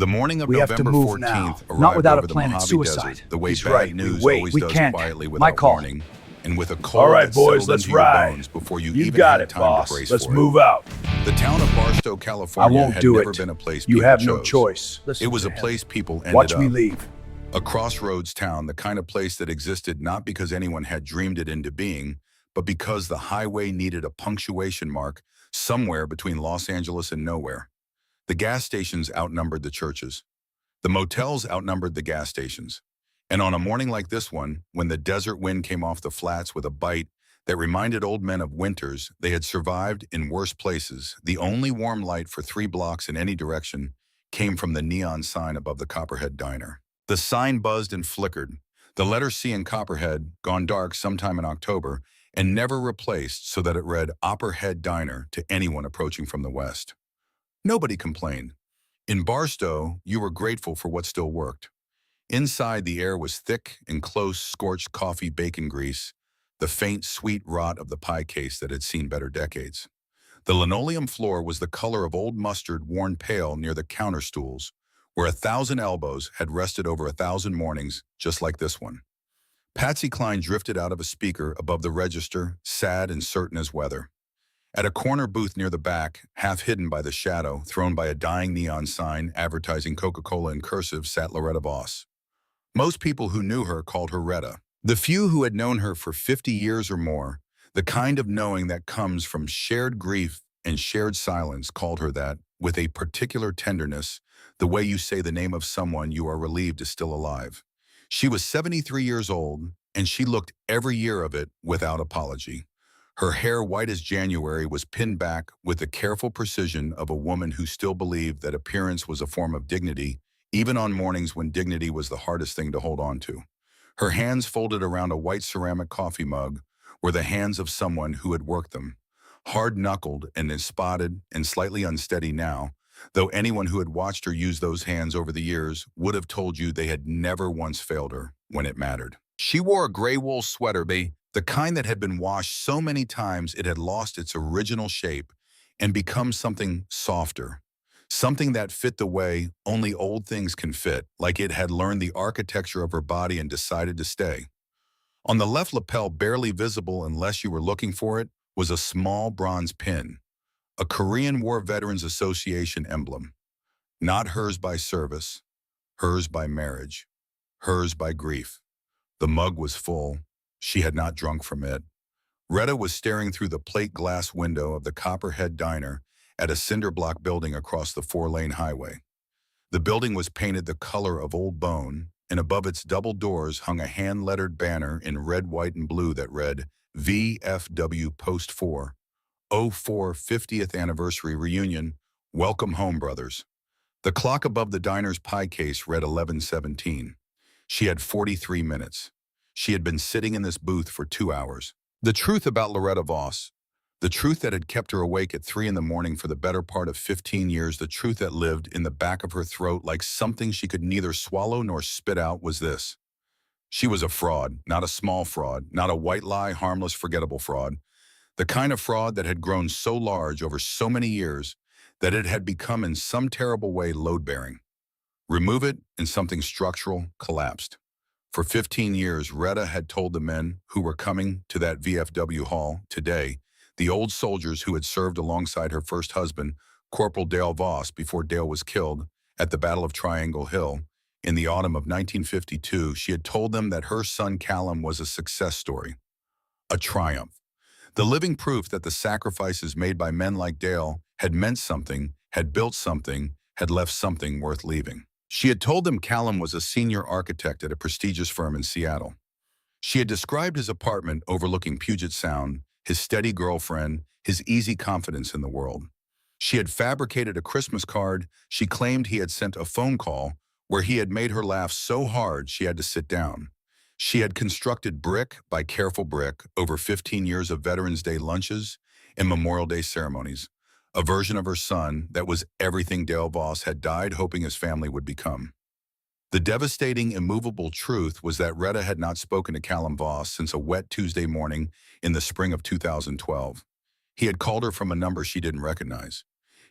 The morning of We have to November move now. 14th Not arrived without over a the plan. It's Mojave suicide. Desert, the way He's bad right. news Wait. always We does can't. quietly My without call. warning, and with a All cold right, that boys, settled let's into your ride. bones before you You even got had it, time boss. to brace Let's for move it. out. The town of Barstow, I California won't had do never it. been a place You people have no chose. choice. It was a place people ended Watch up. me leave. A crossroads town, the kind of place that existed not because anyone had dreamed it into being, but because the highway needed a punctuation mark somewhere between Los Angeles and nowhere. The gas stations outnumbered the churches. The motels outnumbered the gas stations. And on a morning like this one, when the desert wind came off the flats with a bite that reminded old men of winters they had survived in worse places, the only warm light for 3 blocks in any direction came from the neon sign above the Copperhead Diner. The sign buzzed and flickered. The letter C in Copperhead, gone dark sometime in October, and never replaced so that it read Opperhead Diner to anyone approaching from the west. Nobody complained. In Barstow, you were grateful for what still worked. Inside, the air was thick and close, scorched coffee bacon grease, the faint, sweet rot of the pie case that had seen better decades. The linoleum floor was the color of old mustard worn pale near the counter stools, where 1,000 elbows had rested over 1,000 mornings just like this one. Patsy Cline drifted out of a speaker above the register, sad and certain as weather. At a corner booth near the back, half hidden by the shadow thrown by a dying neon sign advertising Coca-Cola in cursive, sat Loretta Voss. Most people who knew her called her Retta. The few who had known her for 50 years or more, the kind of knowing that comes from shared grief and shared silence, called her that, with a particular tenderness, the way you say the name of someone you are relieved is still alive. She was 73 years old, and she looked every year of it without apology. Her hair, white as January, was pinned back with the careful precision of a woman who still believed that appearance was a form of dignity, even on mornings when dignity was the hardest thing to hold on to. Her hands folded around a white ceramic coffee mug were the hands of someone who had worked them, hard-knuckled and spotted and slightly unsteady now, though anyone who had watched her use those hands over the years would have told you they had never once failed her when it mattered. She wore a gray wool sweater, the kind that had been washed so many times it had lost its original shape and become something softer, something that fit the way only old things can fit, like it had learned the architecture of her body and decided to stay. On the left lapel, barely visible unless you were looking for it, was a small bronze pin, a Korean War Veterans Association emblem. Not hers by service, hers by marriage, hers by grief. The mug was full. She had not drunk from it. Retta was staring through the plate glass window of the Copperhead Diner at a cinder block building across the 4-lane highway. The building was painted the color of old bone, and above its double doors hung a hand-lettered banner in red, white, and blue that read, VFW Post 4, 04 50th Anniversary Reunion, Welcome Home, Brothers. The clock above the diner's pie case read 11:17. She had 43 minutes. She had been sitting in this booth for 2 hours. The truth about Loretta Voss, the truth that had kept her awake at 3 in the morning for the better part of 15 years, the truth that lived in the back of her throat like something she could neither swallow nor spit out, was this. She was a fraud, not a small fraud, not a white lie, harmless, forgettable fraud. The kind of fraud that had grown so large over so many years that it had become in some terrible way load-bearing. Remove it and something structural collapsed. For 15 years, Retta had told the men who were coming to that VFW hall today, the old soldiers who had served alongside her first husband, Corporal Dale Voss, before Dale was killed at the Battle of Triangle Hill in the autumn of 1952, she had told them that her son Callum was a success story, a triumph, the living proof that the sacrifices made by men like Dale had meant something, had built something, had left something worth leaving. She had told them Callum was a senior architect at a prestigious firm in Seattle. She had described his apartment overlooking Puget Sound, his steady girlfriend, his easy confidence in the world. She had fabricated a Christmas card. She claimed he had sent a phone call where he had made her laugh so hard she had to sit down. She had constructed brick by careful brick over 15 years of Veterans Day lunches and Memorial Day ceremonies, a version of her son that was everything Dale Voss had died hoping his family would become. The devastating, immovable truth was that Retta had not spoken to Callum Voss since a wet Tuesday morning in the spring of 2012. He had called her from a number she didn't recognize.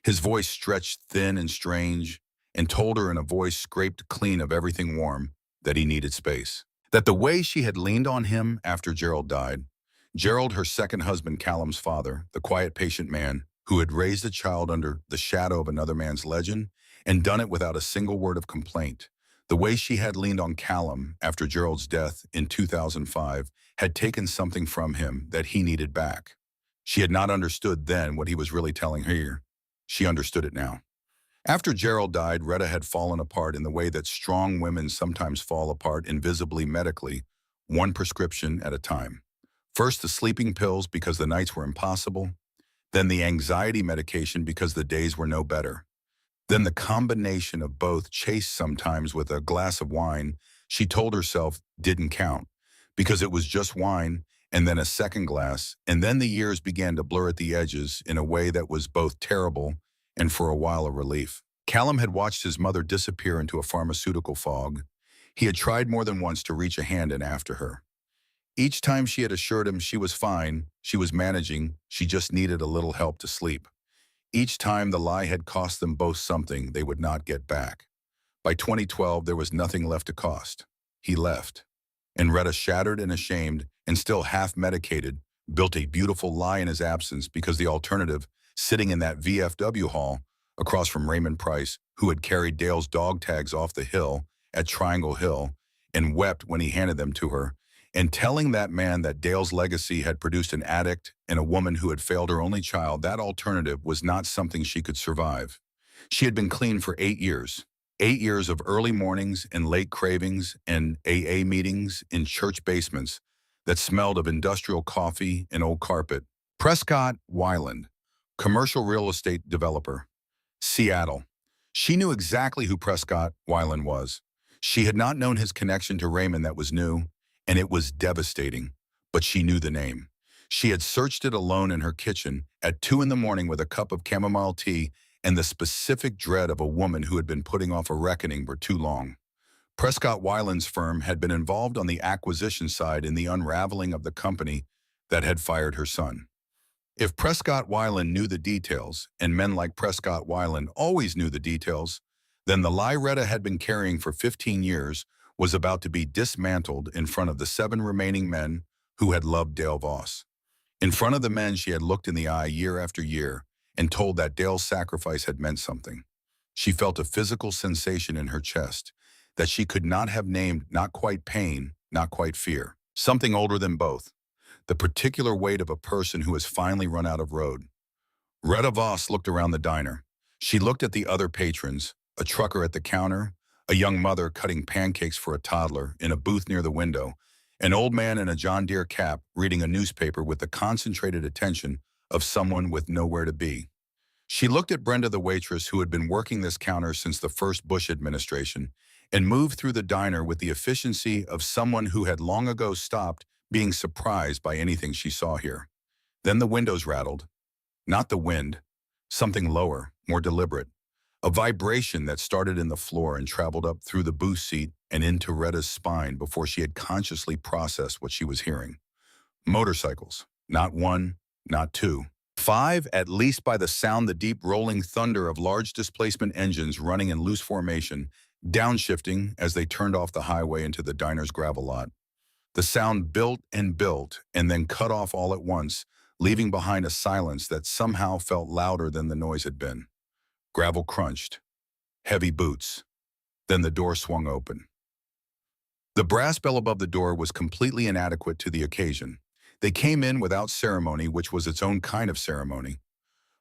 His voice stretched thin and strange, and told her in a voice scraped clean of everything warm that he needed space. That the way she had leaned on him after Gerald died, Gerald, her second husband Callum's father, the quiet, patient man who had raised a child under the shadow of another man's legend and done it without a single word of complaint, the way she had leaned on Callum after Gerald's death in 2005 had taken something from him that he needed back. She had not understood then what he was really telling her. She understood it now. After Gerald died, Retta had fallen apart in the way that strong women sometimes fall apart invisibly medically, one prescription at a time. First the sleeping pills because the nights were impossible, then the anxiety medication because the days were no better. Then the combination of both, chased sometimes with a glass of wine, she told herself didn't count, because it was just wine, and then a second glass, and then the years began to blur at the edges in a way that was both terrible and for a while a relief. Callum had watched his mother disappear into a pharmaceutical fog. He had tried more than once to reach a hand in after her. Each time she had assured him she was fine, she was managing, she just needed a little help to sleep. Each time the lie had cost them both something they would not get back. By 2012, there was nothing left to cost. He left. And Retta, shattered and ashamed, and still half-medicated, built a beautiful lie in his absence because the alternative, sitting in that VFW hall, across from Raymond Price, who had carried Dale's dog tags off the hill at Triangle Hill and wept when he handed them to her, and telling that man that Dale's legacy had produced an addict and a woman who had failed her only child, that alternative was not something she could survive. She had been clean for 8 years. 8 years of early mornings and late cravings and AA meetings in church basements that smelled of industrial coffee and old carpet. Prescott Weiland, commercial real estate developer. Seattle. She knew exactly who Prescott Weiland was. She had not known his connection to Raymond. That was new, and it was devastating, but she knew the name. She had searched it alone in her kitchen at 2 in the morning with a cup of chamomile tea and the specific dread of a woman who had been putting off a reckoning for too long. Prescott Weiland's firm had been involved on the acquisition side in the unraveling of the company that had fired her son. If Prescott Weiland knew the details, and men like Prescott Weiland always knew the details, then the lie Retta had been carrying for 15 years was about to be dismantled in front of the 7 remaining men who had loved Dale Voss. In front of the men she had looked in the eye year after year and told that Dale's sacrifice had meant something. She felt a physical sensation in her chest that she could not have named, not quite pain, not quite fear. Something older than both. The particular weight of a person who has finally run out of road. Retta Voss looked around the diner. She looked at the other patrons, a trucker at the counter, a young mother cutting pancakes for a toddler in a booth near the window, an old man in a John Deere cap reading a newspaper with the concentrated attention of someone with nowhere to be. She looked at Brenda, the waitress who had been working this counter since the first Bush administration, and moved through the diner with the efficiency of someone who had long ago stopped being surprised by anything she saw here. Then the windows rattled. Not the wind, something lower, more deliberate. A vibration that started in the floor and traveled up through the booth seat and into Retta's spine before she had consciously processed what she was hearing. Motorcycles. Not 1, not 2. 5, at least, by the sound, the deep rolling thunder of large displacement engines running in loose formation, downshifting as they turned off the highway into the diner's gravel lot. The sound built and then cut off all at once, leaving behind a silence that somehow felt louder than the noise had been. Gravel crunched. Heavy boots. Then the door swung open. The brass bell above the door was completely inadequate to the occasion. They came in without ceremony, which was its own kind of ceremony.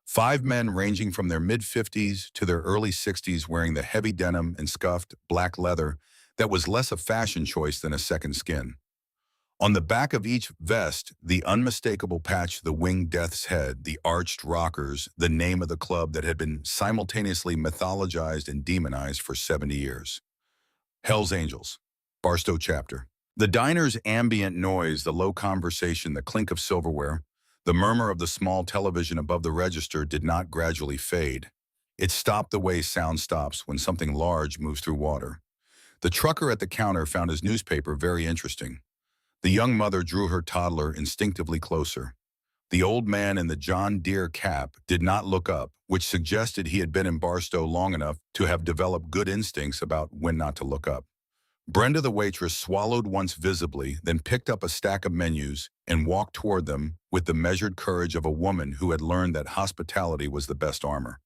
5 men ranging from their mid-50s to their early 60s wearing the heavy denim and scuffed black leather that was less a fashion choice than a second skin. On the back of each vest, the unmistakable patch, the winged death's head, the arched rockers, the name of the club that had been simultaneously mythologized and demonized for 70 years. Hell's Angels, Barstow Chapter. The diner's ambient noise, the low conversation, the clink of silverware, the murmur of the small television above the register did not gradually fade. It stopped the way sound stops when something large moves through water. The trucker at the counter found his newspaper very interesting. The young mother drew her toddler instinctively closer. The old man in the John Deere cap did not look up, which suggested he had been in Barstow long enough to have developed good instincts about when not to look up. Brenda the waitress swallowed once visibly, then picked up a stack of menus and walked toward them with the measured courage of a woman who had learned that hospitality was the best armor.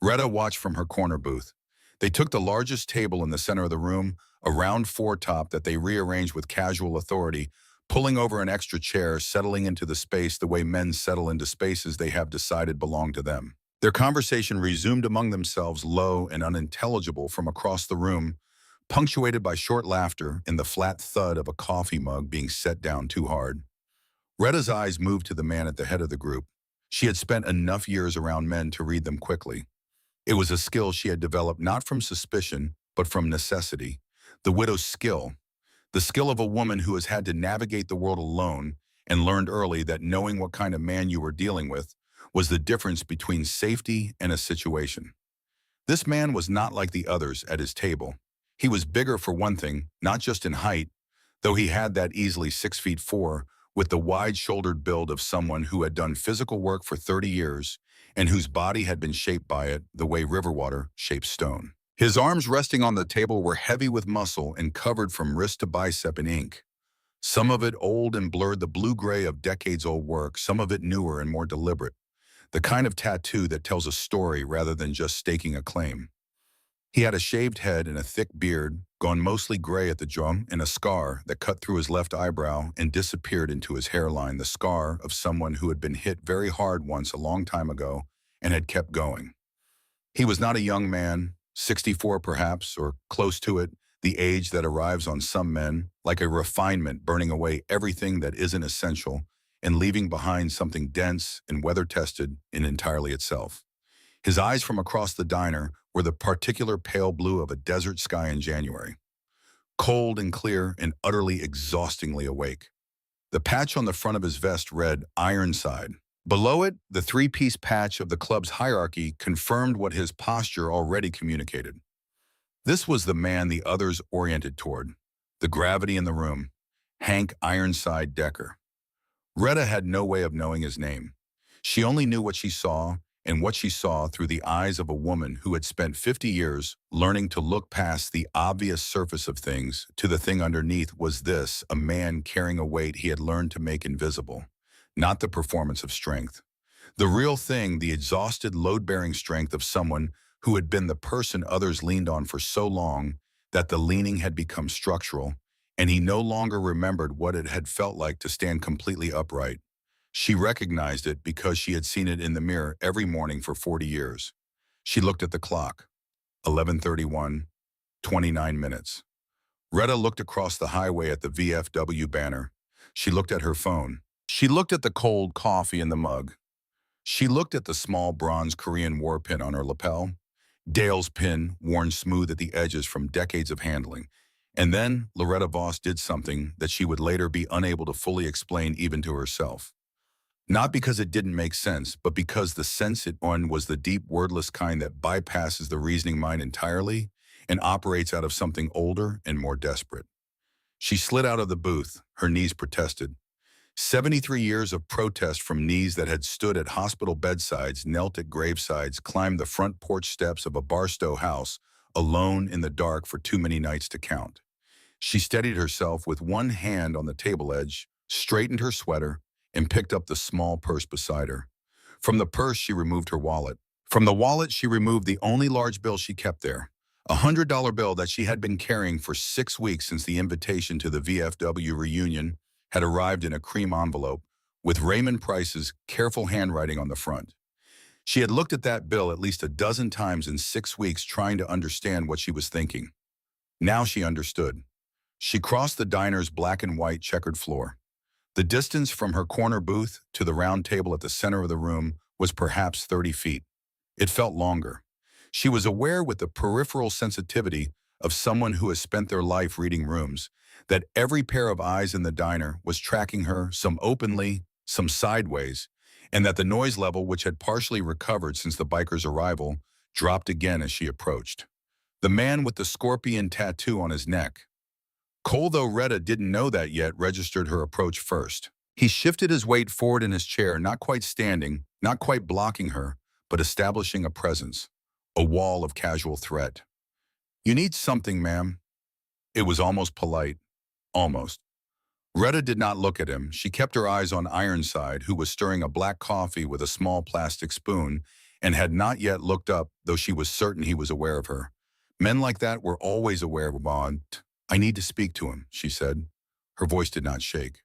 Retta watched from her corner booth. They took the largest table in the center of the room, a round four-top that they rearranged with casual authority, pulling over an extra chair, settling into the space the way men settle into spaces they have decided belong to them. Their conversation resumed among themselves, low and unintelligible from across the room, punctuated by short laughter and the flat thud of a coffee mug being set down too hard. Retta's eyes moved to the man at the head of the group. She had spent enough years around men to read them quickly. It was a skill she had developed not from suspicion, but from necessity. The widow's skill. The skill of a woman who has had to navigate the world alone and learned early that knowing what kind of man you were dealing with was the difference between safety and a situation. This man was not like the others at his table. He was bigger for one thing, not just in height, though he had that easily 6'4", with the wide-shouldered build of someone who had done physical work for 30 years and whose body had been shaped by it the way river water shapes stone. His arms resting on the table were heavy with muscle and covered from wrist to bicep in ink. Some of it old and blurred the blue-gray of decades-old work, some of it newer and more deliberate, the kind of tattoo that tells a story rather than just staking a claim. He had a shaved head and a thick beard, gone mostly gray at the jaw, and a scar that cut through his left eyebrow and disappeared into his hairline, the scar of someone who had been hit very hard once a long time ago and had kept going. He was not a young man, 64 perhaps, or close to it, the age that arrives on some men, like a refinement burning away everything that isn't essential and leaving behind something dense and weather-tested in entirely itself. His eyes from across the diner were the particular pale blue of a desert sky in January, cold and clear and utterly exhaustingly awake. The patch on the front of his vest read Ironside. Below it, the three-piece patch of the club's hierarchy confirmed what his posture already communicated. This was the man the others oriented toward, the gravity in the room, Hank Ironside Decker. Retta had no way of knowing his name. She only knew what she saw, and what she saw through the eyes of a woman who had spent 50 years learning to look past the obvious surface of things to the thing underneath. Was this a man carrying a weight he had learned to make invisible? Not the performance of strength. The real thing, the exhausted, load-bearing strength of someone who had been the person others leaned on for so long that the leaning had become structural, and he no longer remembered what it had felt like to stand completely upright. She recognized it because she had seen it in the mirror every morning for 40 years. She looked at the clock. 11:31, 29 minutes. Retta looked across the highway at the VFW banner. She looked at her phone. She looked at the cold coffee in the mug. She looked at the small bronze Korean War pin on her lapel, Dale's pin worn smooth at the edges from decades of handling. And then Loretta Voss did something that she would later be unable to fully explain even to herself. Not because it didn't make sense, but because the sense it on was the deep, wordless kind that bypasses the reasoning mind entirely and operates out of something older and more desperate. She slid out of the booth, her knees protested. 73 years of protest from knees that had stood at hospital bedsides, knelt at gravesides, climbed the front porch steps of a Barstow house, alone in the dark for too many nights to count. She steadied herself with one hand on the table edge, straightened her sweater, and picked up the small purse beside her. From the purse, she removed her wallet. From the wallet, she removed the only large bill she kept there, a $100 bill that she had been carrying for 6 weeks since the invitation to the VFW reunion had arrived in a cream envelope with Raymond Price's careful handwriting on the front. She had looked at that bill at least a dozen times in 6 weeks trying to understand what she was thinking. Now she understood. She crossed the diner's black and white checkered floor. The distance from her corner booth to the round table at the center of the room was perhaps 30 feet. It felt longer. She was aware with the peripheral sensitivity of someone who has spent their life reading rooms that every pair of eyes in the diner was tracking her, some openly, some sideways, and that the noise level, which had partially recovered since the biker's arrival, dropped again as she approached. The man with the scorpion tattoo on his neck. Cole, though Retta didn't know that yet, registered her approach first. He shifted his weight forward in his chair, not quite standing, not quite blocking her, but establishing a presence, a wall of casual threat. "You need something, ma'am." It was almost polite. Almost. Retta did not look at him. She kept her eyes on Ironside, who was stirring a black coffee with a small plastic spoon and had not yet looked up, though she was certain he was aware of her. Men like that were always aware of Bond. "I need to speak to him," she said. Her voice did not shake.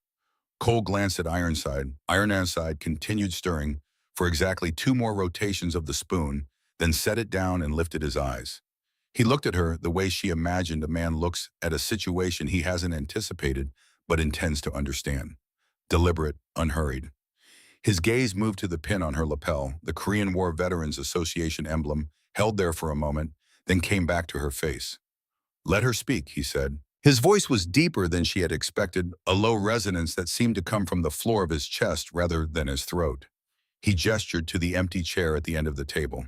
Cole glanced at Ironside. Ironside continued stirring for exactly 2 more rotations of the spoon, then set it down and lifted his eyes. He looked at her the way she imagined a man looks at a situation he hasn't anticipated but intends to understand. Deliberate, unhurried. His gaze moved to the pin on her lapel, the Korean War Veterans Association emblem, held there for a moment, then came back to her face. "Let her speak," he said. His voice was deeper than she had expected, a low resonance that seemed to come from the floor of his chest rather than his throat. He gestured to the empty chair at the end of the table.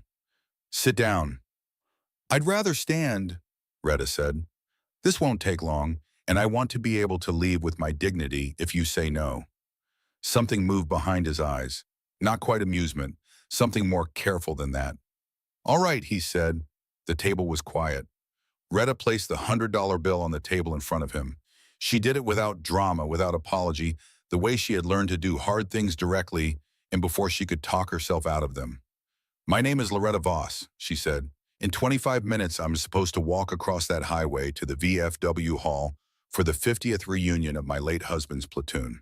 "Sit down." "I'd rather stand," Retta said. "This won't take long, and I want to be able to leave with my dignity if you say no." Something moved behind his eyes. Not quite amusement, something more careful than that. "All right," he said. The table was quiet. Retta placed the $100 bill on the table in front of him. She did it without drama, without apology, the way she had learned to do hard things directly and before she could talk herself out of them. "My name is Loretta Voss," she said. "In 25 minutes, I'm supposed to walk across that highway to the VFW Hall for the 50th reunion of my late husband's platoon.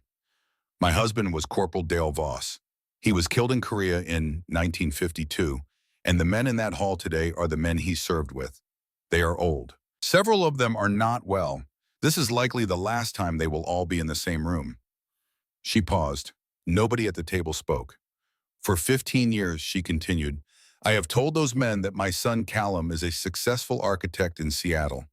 My husband was Corporal Dale Voss. He was killed in Korea in 1952, and the men in that hall today are the men he served with. They are old. Several of them are not well. This is likely the last time they will all be in the same room." She paused. Nobody at the table spoke. "For 15 years, she continued, I have told those men that my son Callum is a successful architect in Seattle,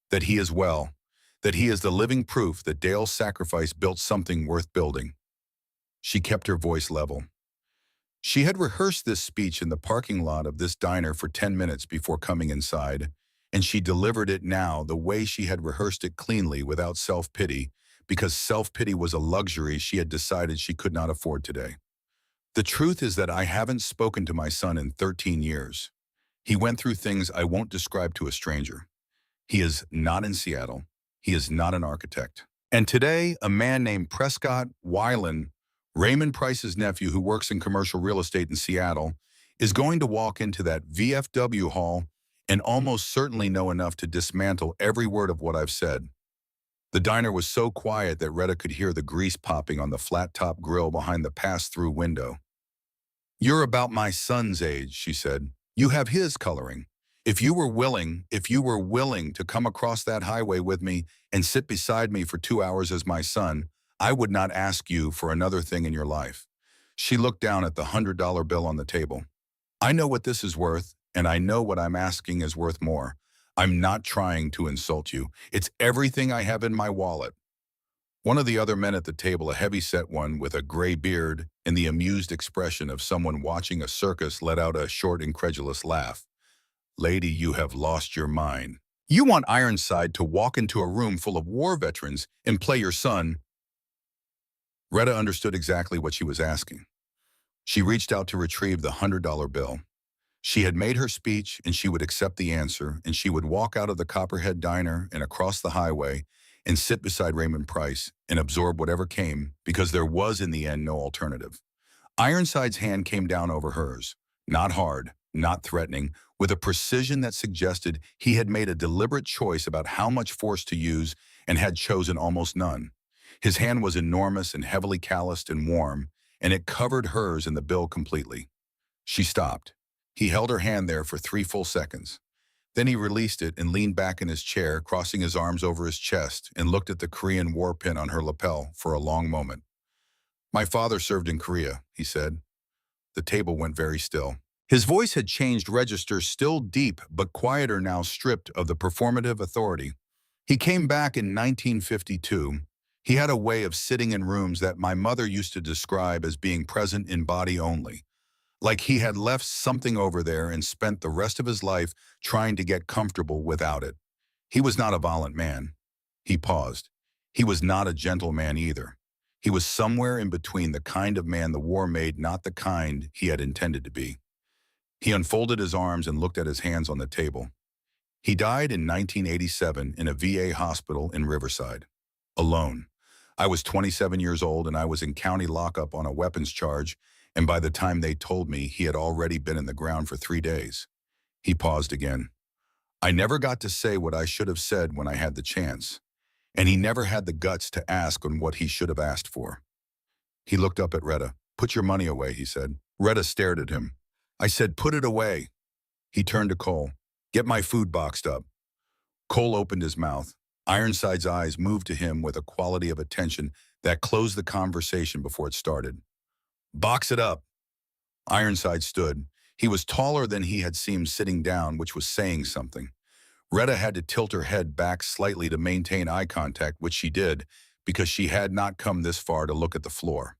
that he is well, that he is the living proof that Dale's sacrifice built something worth building." She kept her voice level. She had rehearsed this speech in the parking lot of this diner for 10 minutes before coming inside, and she delivered it now the way she had rehearsed it, cleanly, without self-pity, because self-pity was a luxury she had decided she could not afford today. "The truth is that I haven't spoken to my son in 13 years. He went through things I won't describe to a stranger. He is not in Seattle. He is not an architect. And today, a man named Prescott Weiland, Raymond Price's nephew who works in commercial real estate in Seattle, is going to walk into that VFW hall and almost certainly know enough to dismantle every word of what I've said." The diner was so quiet that Retta could hear the grease popping on the flat-top grill behind the pass-through window. "You're about my son's age," she said. "You have his coloring. If you were willing to come across that highway with me and sit beside me for 2 hours as my son, I would not ask you for another thing in your life." She looked down at the $100 bill on the table. "I know what this is worth, and I know what I'm asking is worth more. I'm not trying to insult you. It's everything I have in my wallet." One of the other men at the table, a heavy-set one with a gray beard and the amused expression of someone watching a circus, let out a short, incredulous laugh. "Lady, you have lost your mind. You want Ironside to walk into a room full of war veterans and play your son?" Retta understood exactly what she was asking. She reached out to retrieve the $100 bill. She had made her speech, and she would accept the answer, and she would walk out of the Copperhead Diner and across the highway and sit beside Raymond Price and absorb whatever came, because there was in the end no alternative. Ironside's hand came down over hers, not hard, not threatening, with a precision that suggested he had made a deliberate choice about how much force to use and had chosen almost none. His hand was enormous and heavily calloused and warm, and it covered hers and the bill completely. She stopped. He held her hand there for 3 full seconds. Then he released it and leaned back in his chair, crossing his arms over his chest, and looked at the Korean war pin on her lapel for a long moment. "My father served in Korea," he said. The table went very still. His voice had changed registers, still deep but quieter now, stripped of the performative authority. "He came back in 1952. He had a way of sitting in rooms that my mother used to describe as being present in body only. Like he had left something over there and spent the rest of his life trying to get comfortable without it. He was not a violent man." He paused. "He was not a gentle man either. He was somewhere in between the kind of man the war made, not the kind he had intended to be. He unfolded his arms and looked at his hands on the table. He died in 1987 in a VA hospital in Riverside. Alone. I was 27 years old and I was in county lockup on a weapons charge, and by the time they told me, he had already been in the ground for 3 days. He paused again. I never got to say what I should have said when I had the chance, and he never had the guts to ask on what he should have asked for. He looked up at Retta. Put your money away, he said. Retta stared at him. I said, put it away. He turned to Cole. Get my food boxed up. Cole opened his mouth. Ironside's eyes moved to him with a quality of attention that closed the conversation before it started. Box it up. Ironside stood. He was taller than he had seemed sitting down, which was saying something. Retta had to tilt her head back slightly to maintain eye contact, which she did, because she had not come this far to look at the floor.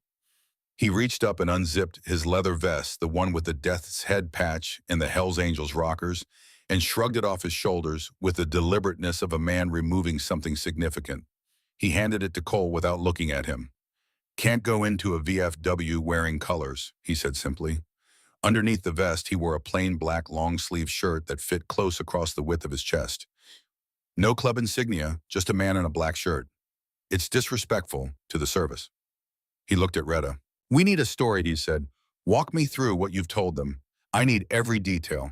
He reached up and unzipped his leather vest, the one with the Death's Head patch and the Hells Angels rockers, and shrugged it off his shoulders with the deliberateness of a man removing something significant. He handed it to Cole without looking at him. Can't go into a VFW wearing colors, he said simply. Underneath the vest, he wore a plain black long-sleeve shirt that fit close across the width of his chest. No club insignia, just a man in a black shirt. It's disrespectful to the service. He looked at Retta. We need a story, he said. Walk me through what you've told them. I need every detail.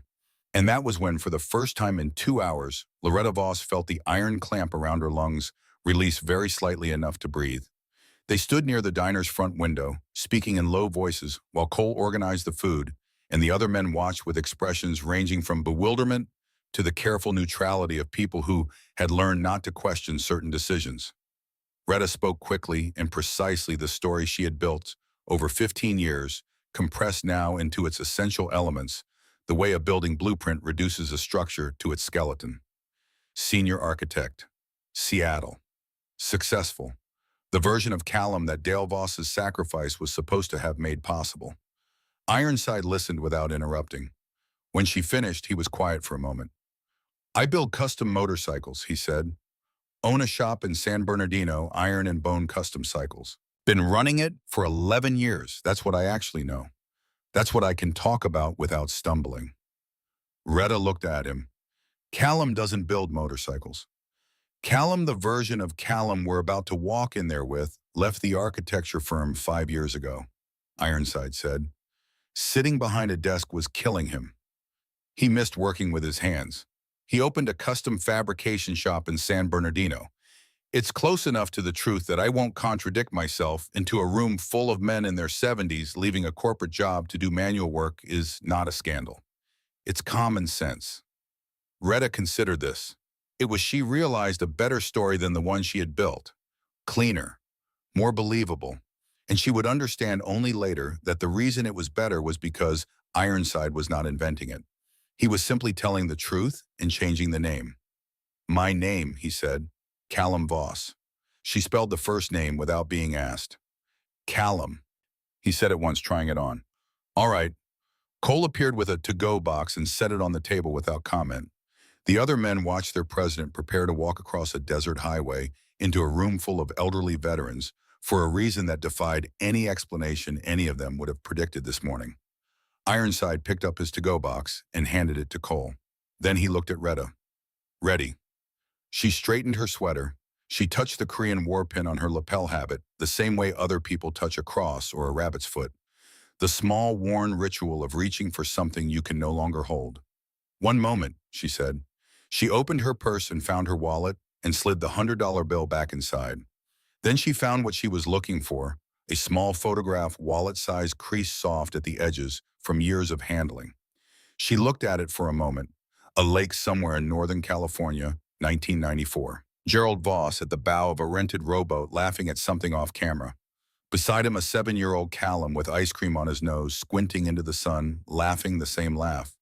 And that was when, for the first time in 2 hours, Loretta Voss felt the iron clamp around her lungs release very slightly enough to breathe. They stood near the diner's front window, speaking in low voices, while Cole organized the food, and the other men watched with expressions ranging from bewilderment to the careful neutrality of people who had learned not to question certain decisions. Retta spoke quickly and precisely the story she had built over 15 years, compressed now into its essential elements, the way a building blueprint reduces a structure to its skeleton. Senior architect. Seattle. Successful. The version of Callum that Dale Voss's sacrifice was supposed to have made possible. Ironside listened without interrupting. When she finished, he was quiet for a moment. I build custom motorcycles, he said. Own a shop in San Bernardino, Iron and Bone Custom Cycles. Been running it for 11 years. That's what I actually know. That's what I can talk about without stumbling. Retta looked at him. Callum doesn't build motorcycles. Callum, the version of Callum we're about to walk in there with, left the architecture firm 5 years ago, Ironside said. Sitting behind a desk was killing him. He missed working with his hands. He opened a custom fabrication shop in San Bernardino. It's close enough to the truth that I won't contradict myself into a room full of men in their 70s leaving a corporate job to do manual work is not a scandal. It's common sense. Retta considered this. It was, she realized, a better story than the one she had built. Cleaner, more believable. And she would understand only later that the reason it was better was because Ironside was not inventing it. He was simply telling the truth and changing the name. My name, he said. Callum Voss. She spelled the first name without being asked. Callum, he said at once, trying it on. All right. Cole appeared with a to-go box and set it on the table without comment. The other men watched their president prepare to walk across a desert highway into a room full of elderly veterans for a reason that defied any explanation any of them would have predicted this morning. Ironside picked up his to-go box and handed it to Cole. Then he looked at Retta. Ready. She straightened her sweater. She touched the Korean war pin on her lapel habit the same way other people touch a cross or a rabbit's foot. The small, worn ritual of reaching for something you can no longer hold. One moment, she said. She opened her purse and found her wallet and slid the $100 bill back inside. Then she found what she was looking for, a small photograph, wallet-sized, creased soft at the edges from years of handling. She looked at it for a moment. A lake somewhere in Northern California, 1994. Gerald Voss at the bow of a rented rowboat laughing at something off camera. Beside him, a 7-year-old Callum with ice cream on his nose, squinting into the sun, laughing the same laugh.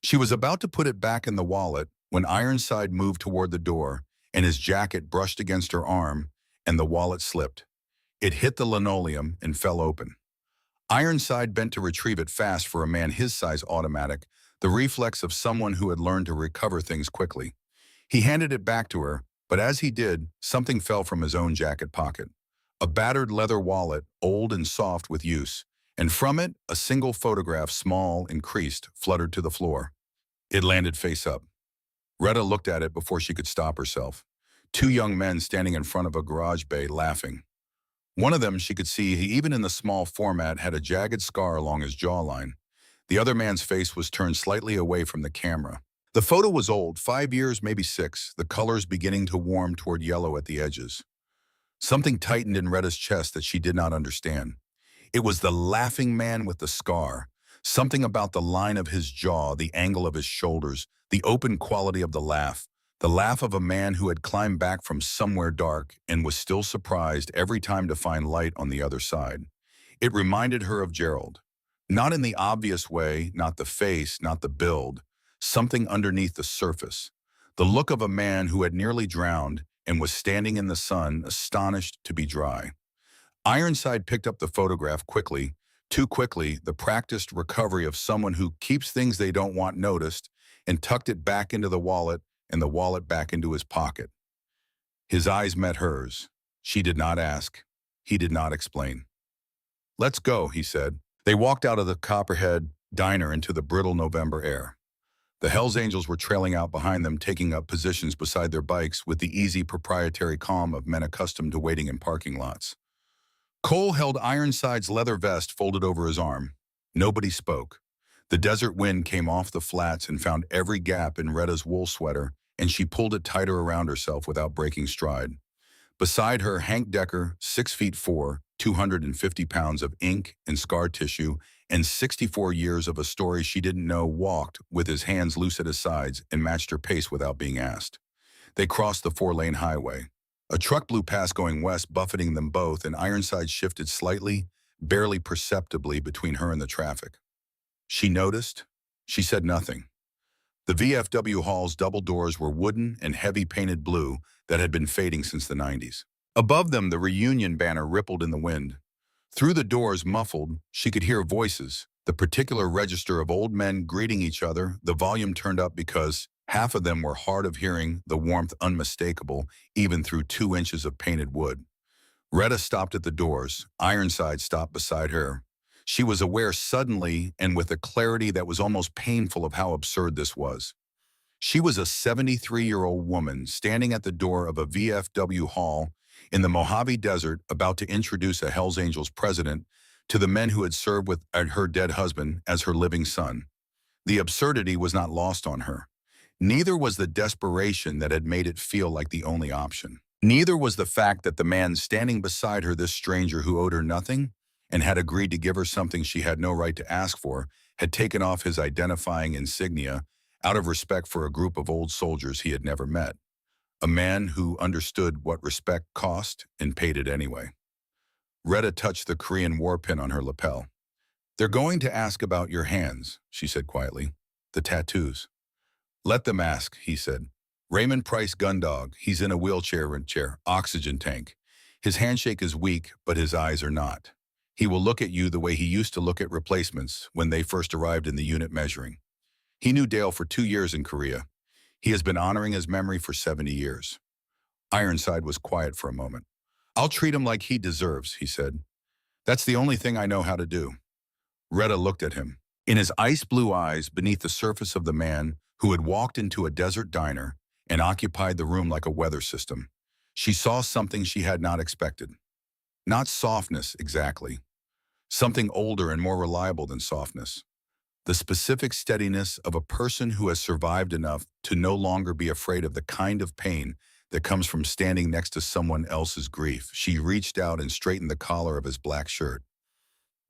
She was about to put it back in the wallet when Ironside moved toward the door and his jacket brushed against her arm and the wallet slipped. It hit the linoleum and fell open. Ironside bent to retrieve it fast for a man his size automatic, the reflex of someone who had learned to recover things quickly. He handed it back to her, but as he did, something fell from his own jacket pocket. A battered leather wallet, old and soft with use, and from it, a single photograph, small and creased, fluttered to the floor. It landed face up. Retta looked at it before she could stop herself. Two young men standing in front of a garage bay laughing. One of them, she could see, even in the small format, had a jagged scar along his jawline. The other man's face was turned slightly away from the camera. The photo was old, 5 years, maybe 6, the colors beginning to warm toward yellow at the edges. Something tightened in Retta's chest that she did not understand. It was the laughing man with the scar. Something about the line of his jaw, the angle of his shoulders, the open quality of the laugh. The laugh of a man who had climbed back from somewhere dark and was still surprised every time to find light on the other side. It reminded her of Gerald. Not in the obvious way, not the face, not the build. Something underneath the surface. The look of a man who had nearly drowned and was standing in the sun, astonished to be dry. Ironside picked up the photograph quickly, too quickly, the practiced recovery of someone who keeps things they don't want noticed, and tucked it back into the wallet and the wallet back into his pocket. His eyes met hers. She did not ask. He did not explain. "Let's go," he said. They walked out of the Copperhead diner into the brittle November air. The Hells Angels were trailing out behind them, taking up positions beside their bikes with the easy proprietary calm of men accustomed to waiting in parking lots. Cole held Ironside's leather vest folded over his arm. Nobody spoke. The desert wind came off the flats and found every gap in Retta's wool sweater, and she pulled it tighter around herself without breaking stride. Beside her, Hank Decker, 6'4", 250 pounds of ink and scar tissue, and 64 years of a story she didn't know, walked with his hands loose at his sides and matched her pace without being asked. They crossed the 4-lane highway. A truck blew past going west, buffeting them both, and Ironside shifted slightly, barely perceptibly, between her and the traffic. She noticed. She said nothing. The VFW hall's double doors were wooden and heavy painted blue that had been fading since the 90s. Above them, the reunion banner rippled in the wind. Through the doors, muffled, she could hear voices, the particular register of old men greeting each other, the volume turned up because half of them were hard of hearing, the warmth unmistakable, even through 2 inches of painted wood. Retta stopped at the doors. Ironside stopped beside her. She was aware suddenly and with a clarity that was almost painful of how absurd this was. She was a 73-year-old woman standing at the door of a VFW hall in the Mojave Desert, about to introduce a Hells Angels president to the men who had served with her dead husband as her living son. The absurdity was not lost on her. Neither was the desperation that had made it feel like the only option. Neither was the fact that the man standing beside her, this stranger who owed her nothing and had agreed to give her something she had no right to ask for, had taken off his identifying insignia out of respect for a group of old soldiers he had never met. A man who understood what respect cost and paid it anyway. Retta touched the Korean war pin on her lapel. "They're going to ask about your hands," she said quietly. "The tattoos." "Let them ask," he said. "Raymond Price, Gundog, he's in a wheelchair, oxygen tank. His handshake is weak, but his eyes are not. He will look at you the way he used to look at replacements when they first arrived in the unit measuring. He knew Dale for 2 years in Korea. He has been honoring his memory for 70 years. Ironside was quiet for a moment. "I'll treat him like he deserves," he said. "That's the only thing I know how to do." Retta looked at him. In his ice-blue eyes, beneath the surface of the man who had walked into a desert diner and occupied the room like a weather system, she saw something she had not expected. Not softness, exactly. Something older and more reliable than softness. The specific steadiness of a person who has survived enough to no longer be afraid of the kind of pain that comes from standing next to someone else's grief. She reached out and straightened the collar of his black shirt.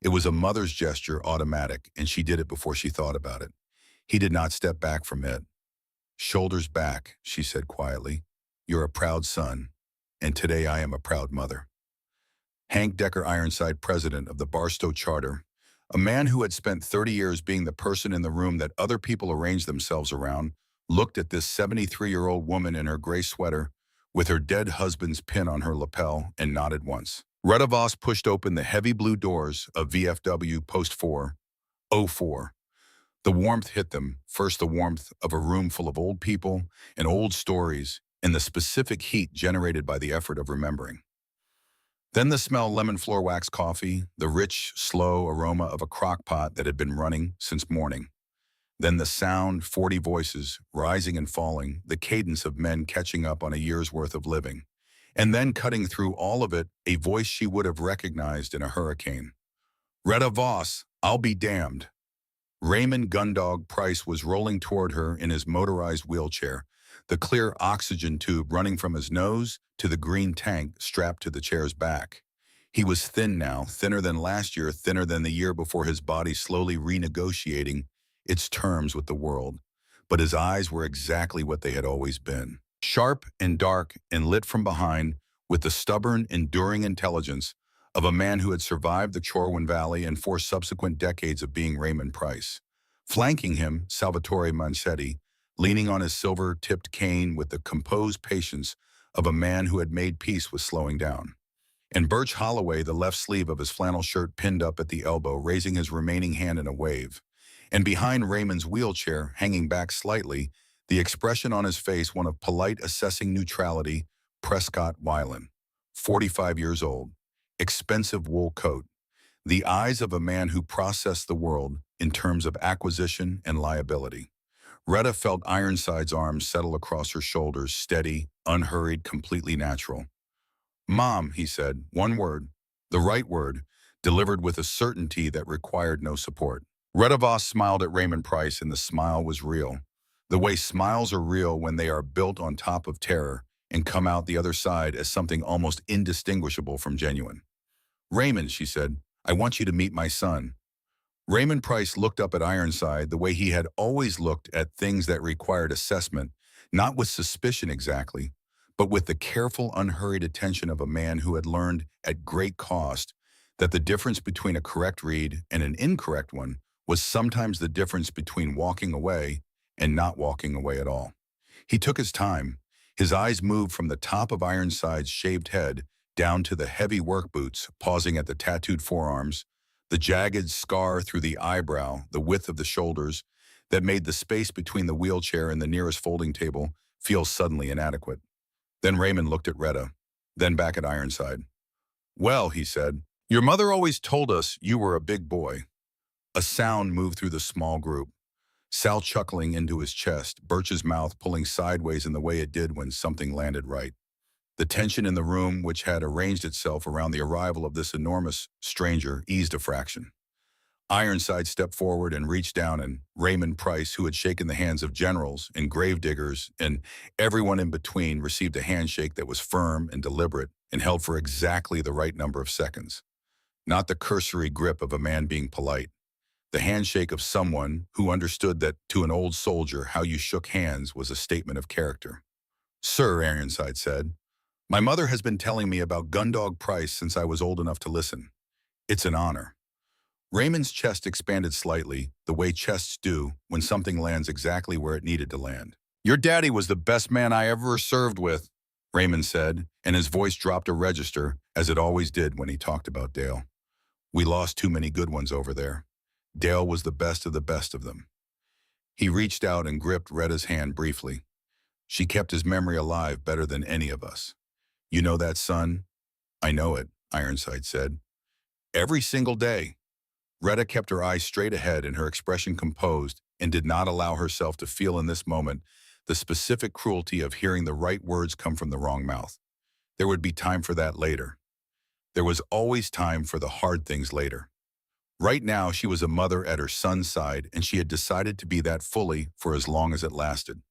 It was a mother's gesture, automatic, and she did it before she thought about it. He did not step back from it. "Shoulders back," she said quietly. "You're a proud son, and today I am a proud mother." Hank Decker Ironside, president of the Barstow Charter, a man who had spent 30 years being the person in the room that other people arranged themselves around, looked at this 73-year-old woman in her gray sweater with her dead husband's pin on her lapel and nodded once. Retta Voss pushed open the heavy blue doors of VFW Post 404. The warmth hit them, first the warmth of a room full of old people and old stories, and the specific heat generated by the effort of remembering. Then the smell lemon floor wax coffee, the rich, slow aroma of a crock pot that had been running since morning. Then the sound, 40 voices, rising and falling, the cadence of men catching up on a year's worth of living. And then cutting through all of it, a voice she would have recognized in a hurricane. Retta Voss, I'll be damned. Raymond Gundog Price was rolling toward her in his motorized wheelchair, the clear oxygen tube running from his nose to the green tank strapped to the chair's back. He was thin now, thinner than last year, thinner than the year before, his body slowly renegotiating its terms with the world. But his eyes were exactly what they had always been. Sharp and dark and lit from behind with the stubborn, enduring intelligence of a man who had survived the Chorwin Valley and 4 subsequent decades of being Raymond Price. Flanking him, Salvatore Mancetti, leaning on his silver-tipped cane with the composed patience of a man who had made peace with slowing down. And Birch Holloway, the left sleeve of his flannel shirt pinned up at the elbow, raising his remaining hand in a wave. And behind Raymond's wheelchair, hanging back slightly, the expression on his face one of polite assessing neutrality, Prescott Weiland, 45 years old, expensive wool coat, the eyes of a man who processed the world in terms of acquisition and liability. Retta felt Ironside's arms settle across her shoulders, steady, unhurried, completely natural. Mom, he said, one word, the right word, delivered with a certainty that required no support. Retta Voss smiled at Raymond Price, and the smile was real. The way smiles are real when they are built on top of terror and come out the other side as something almost indistinguishable from genuine. Raymond, she said, I want you to meet my son. Raymond Price looked up at Ironside the way he had always looked at things that required assessment, not with suspicion exactly, but with the careful, unhurried attention of a man who had learned at great cost that the difference between a correct read and an incorrect one was sometimes the difference between walking away and not walking away at all. He took his time. His eyes moved from the top of Ironside's shaved head down to the heavy work boots, pausing at the tattooed forearms, the jagged scar through the eyebrow, the width of the shoulders, that made the space between the wheelchair and the nearest folding table feel suddenly inadequate. Then Raymond looked at Retta, then back at Ironside. Well, he said, your mother always told us you were a big boy. A sound moved through the small group. Sal chuckling into his chest, Birch's mouth pulling sideways in the way it did when something landed right. The tension in the room, which had arranged itself around the arrival of this enormous stranger, eased a fraction. Ironside stepped forward and reached down, and Raymond Price, who had shaken the hands of generals and gravediggers and everyone in between, received a handshake that was firm and deliberate and held for exactly the right number of seconds. Not the cursory grip of a man being polite. The handshake of someone who understood that to an old soldier how you shook hands was a statement of character. Sir, Ironside said, my mother has been telling me about Gundog Price since I was old enough to listen. It's an honor. Raymond's chest expanded slightly, the way chests do when something lands exactly where it needed to land. Your daddy was the best man I ever served with, Raymond said, and his voice dropped a register, as it always did when he talked about Dale. We lost too many good ones over there. Dale was the best of them. He reached out and gripped Retta's hand briefly. She kept his memory alive better than any of us. You know that, son? I know it, Ironside said. Every single day. Retta kept her eyes straight ahead and her expression composed and did not allow herself to feel in this moment the specific cruelty of hearing the right words come from the wrong mouth. There would be time for that later. There was always time for the hard things later. Right now, she was a mother at her son's side, and she had decided to be that fully for as long as it lasted.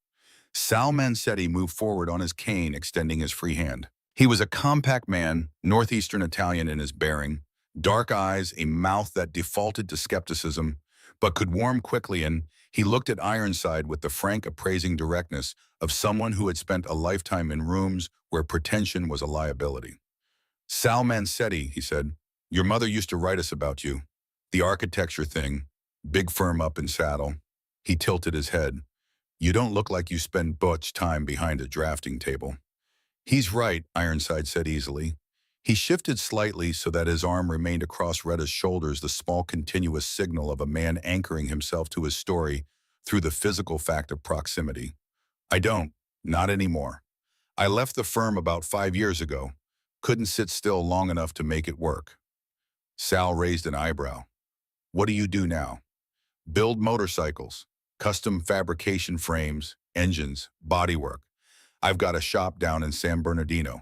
Sal Mancetti moved forward on his cane, extending his free hand. He was a compact man, northeastern Italian in his bearing, dark eyes, a mouth that defaulted to skepticism, but could warm quickly, and he looked at Ironside with the frank, appraising directness of someone who had spent a lifetime in rooms where pretension was a liability. Sal Mancetti, he said, your mother used to write us about you. The architecture thing, big firm up in Saddle. He tilted his head. You don't look like you spend much time behind a drafting table. He's right, Ironside said easily. He shifted slightly so that his arm remained across Retta's shoulders, the small continuous signal of a man anchoring himself to his story through the physical fact of proximity. I don't, not anymore. I left the firm about 5 years ago. couldn't sit still long enough to make it work. Sal raised an eyebrow. What do you do now? Build motorcycles, custom fabrication frames, engines, bodywork. I've got a shop down in San Bernardino.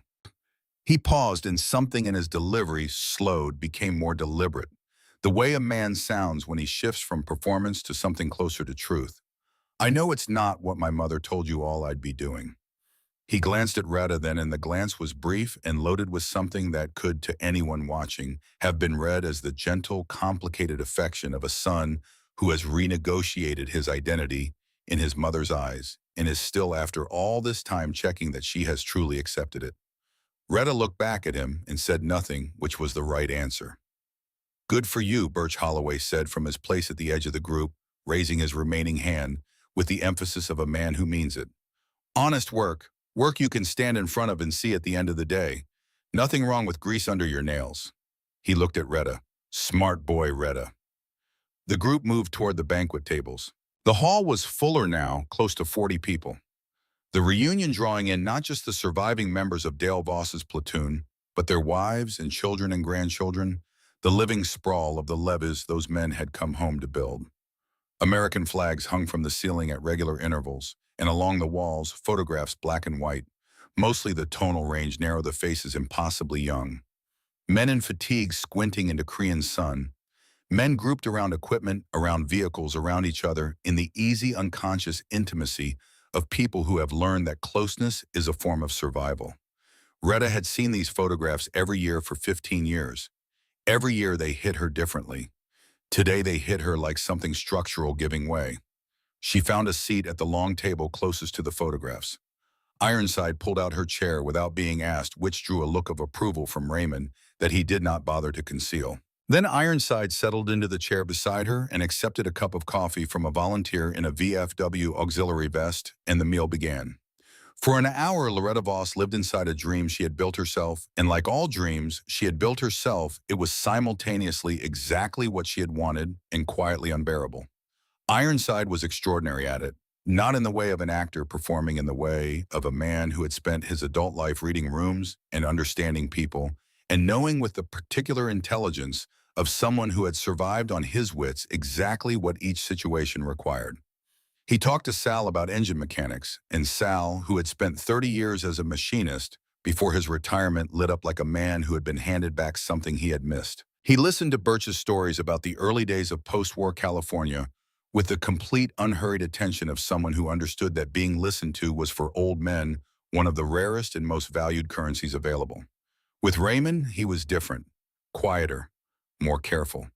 He paused and something in his delivery slowed, became more deliberate. The way a man sounds when he shifts from performance to something closer to truth. I know it's not what my mother told you all I'd be doing. He glanced at Retta then, and the glance was brief and loaded with something that could, to anyone watching, have been read as the gentle, complicated affection of a son who has renegotiated his identity in his mother's eyes and is still, after all this time, checking that she has truly accepted it. Retta looked back at him and said nothing, which was the right answer. Good for you, Birch Holloway said from his place at the edge of the group, raising his remaining hand with the emphasis of a man who means it. Honest work, work you can stand in front of and see at the end of the day. Nothing wrong with grease under your nails. He looked at Retta. Smart boy, Retta. The group moved toward the banquet tables. The hall was fuller now, close to 40 people. The reunion drawing in not just the surviving members of Dale Voss's platoon, but their wives and children and grandchildren, the living sprawl of the levees those men had come home to build. American flags hung from the ceiling at regular intervals, and along the walls, photographs black and white, mostly the tonal range narrow, the faces impossibly young. Men in fatigue squinting into Korean sun, men grouped around equipment, around vehicles, around each other, in the easy, unconscious intimacy of people who have learned that closeness is a form of survival. Retta had seen these photographs every year for 15 years. Every year they hit her differently. Today they hit her like something structural giving way. She found a seat at the long table closest to the photographs. Ironside pulled out her chair without being asked, which drew a look of approval from Raymond that he did not bother to conceal. Then Ironside settled into the chair beside her and accepted a cup of coffee from a volunteer in a VFW auxiliary vest, and the meal began. For an hour, Loretta Voss lived inside a dream she had built herself, and like all dreams she had built herself, it was simultaneously exactly what she had wanted and quietly unbearable. Ironside was extraordinary at it, not in the way of an actor performing, in the way of a man who had spent his adult life reading rooms and understanding people, and knowing with the particular intelligence of someone who had survived on his wits exactly what each situation required. He talked to Sal about engine mechanics, and Sal, who had spent 30 years as a machinist before his retirement, lit up like a man who had been handed back something he had missed. He listened to Birch's stories about the early days of post-war California with the complete, unhurried attention of someone who understood that being listened to was for old men one of the rarest and most valued currencies available. With Raymond, he was different, quieter, more careful.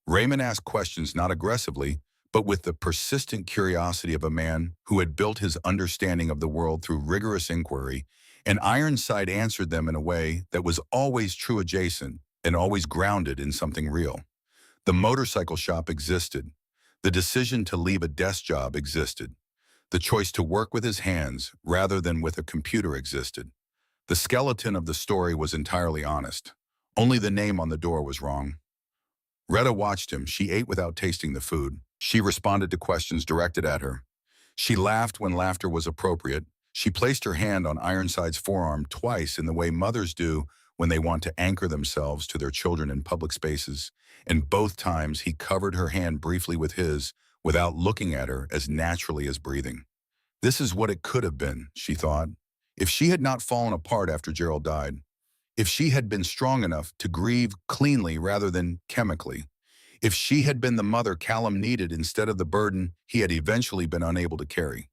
Raymond asked questions not aggressively, but with the persistent curiosity of a man who had built his understanding of the world through rigorous inquiry, and Ironside answered them in a way that was always true adjacent and always grounded in something real. The motorcycle shop existed. The decision to leave a desk job existed. The choice to work with his hands rather than with a computer existed. The skeleton of the story was entirely honest. Only the name on the door was wrong. Retta watched him. She ate without tasting the food. She responded to questions directed at her. She laughed when laughter was appropriate. She placed her hand on Ironside's forearm twice in the way mothers do when they want to anchor themselves to their children in public spaces, and both times he covered her hand briefly with his without looking at her, as naturally as breathing. This is what it could have been, she thought, if she had not fallen apart after Gerald died, if she had been strong enough to grieve cleanly rather than chemically, if she had been the mother Callum needed instead of the burden he had eventually been unable to carry.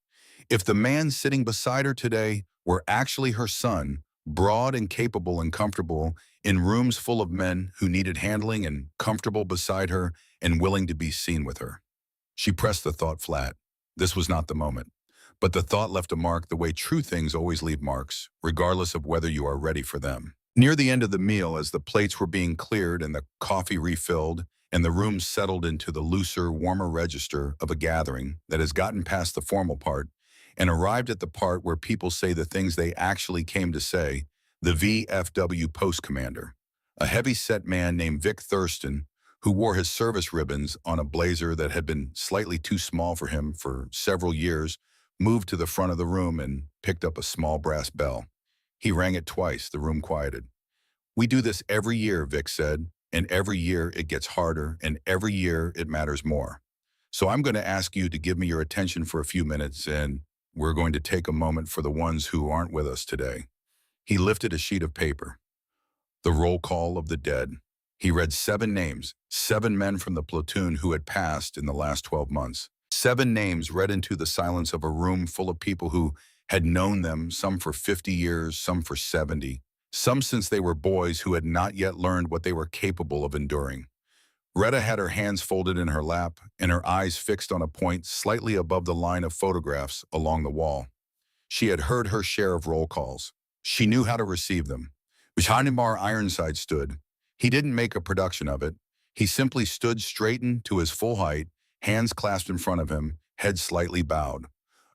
If the man sitting beside her today were actually her son, broad and capable and comfortable in rooms full of men who needed handling, and comfortable beside her and willing to be seen with her. She pressed the thought flat. This was not the moment. But the thought left a mark the way true things always leave marks, regardless of whether you are ready for them. Near the end of the meal, as the plates were being cleared and the coffee refilled, and the room settled into the looser, warmer register of a gathering that has gotten past the formal part and arrived at the part where people say the things they actually came to say, the VFW post commander, a heavy-set man named Vic Thurston, who wore his service ribbons on a blazer that had been slightly too small for him for several years, moved to the front of the room and picked up a small brass bell. He rang it twice. The room quieted. We do this every year, Vic said, and every year it gets harder, and every year it matters more. So I'm going to ask you to give me your attention for a few minutes, and we're going to take a moment for the ones who aren't with us today. He lifted a sheet of paper. The roll call of the dead. He read 7 names, 7 men from the platoon who had passed in the last 12 months. 7 names read into the silence of a room full of people who had known them, some for 50 years, some for 70, some since they were boys who had not yet learned what they were capable of enduring. Retta had her hands folded in her lap and her eyes fixed on a point slightly above the line of photographs along the wall. She had heard her share of roll calls. She knew how to receive them. Vladimir Ironside stood. He didn't make a production of it. He simply stood straightened to his full height, hands clasped in front of him, head slightly bowed.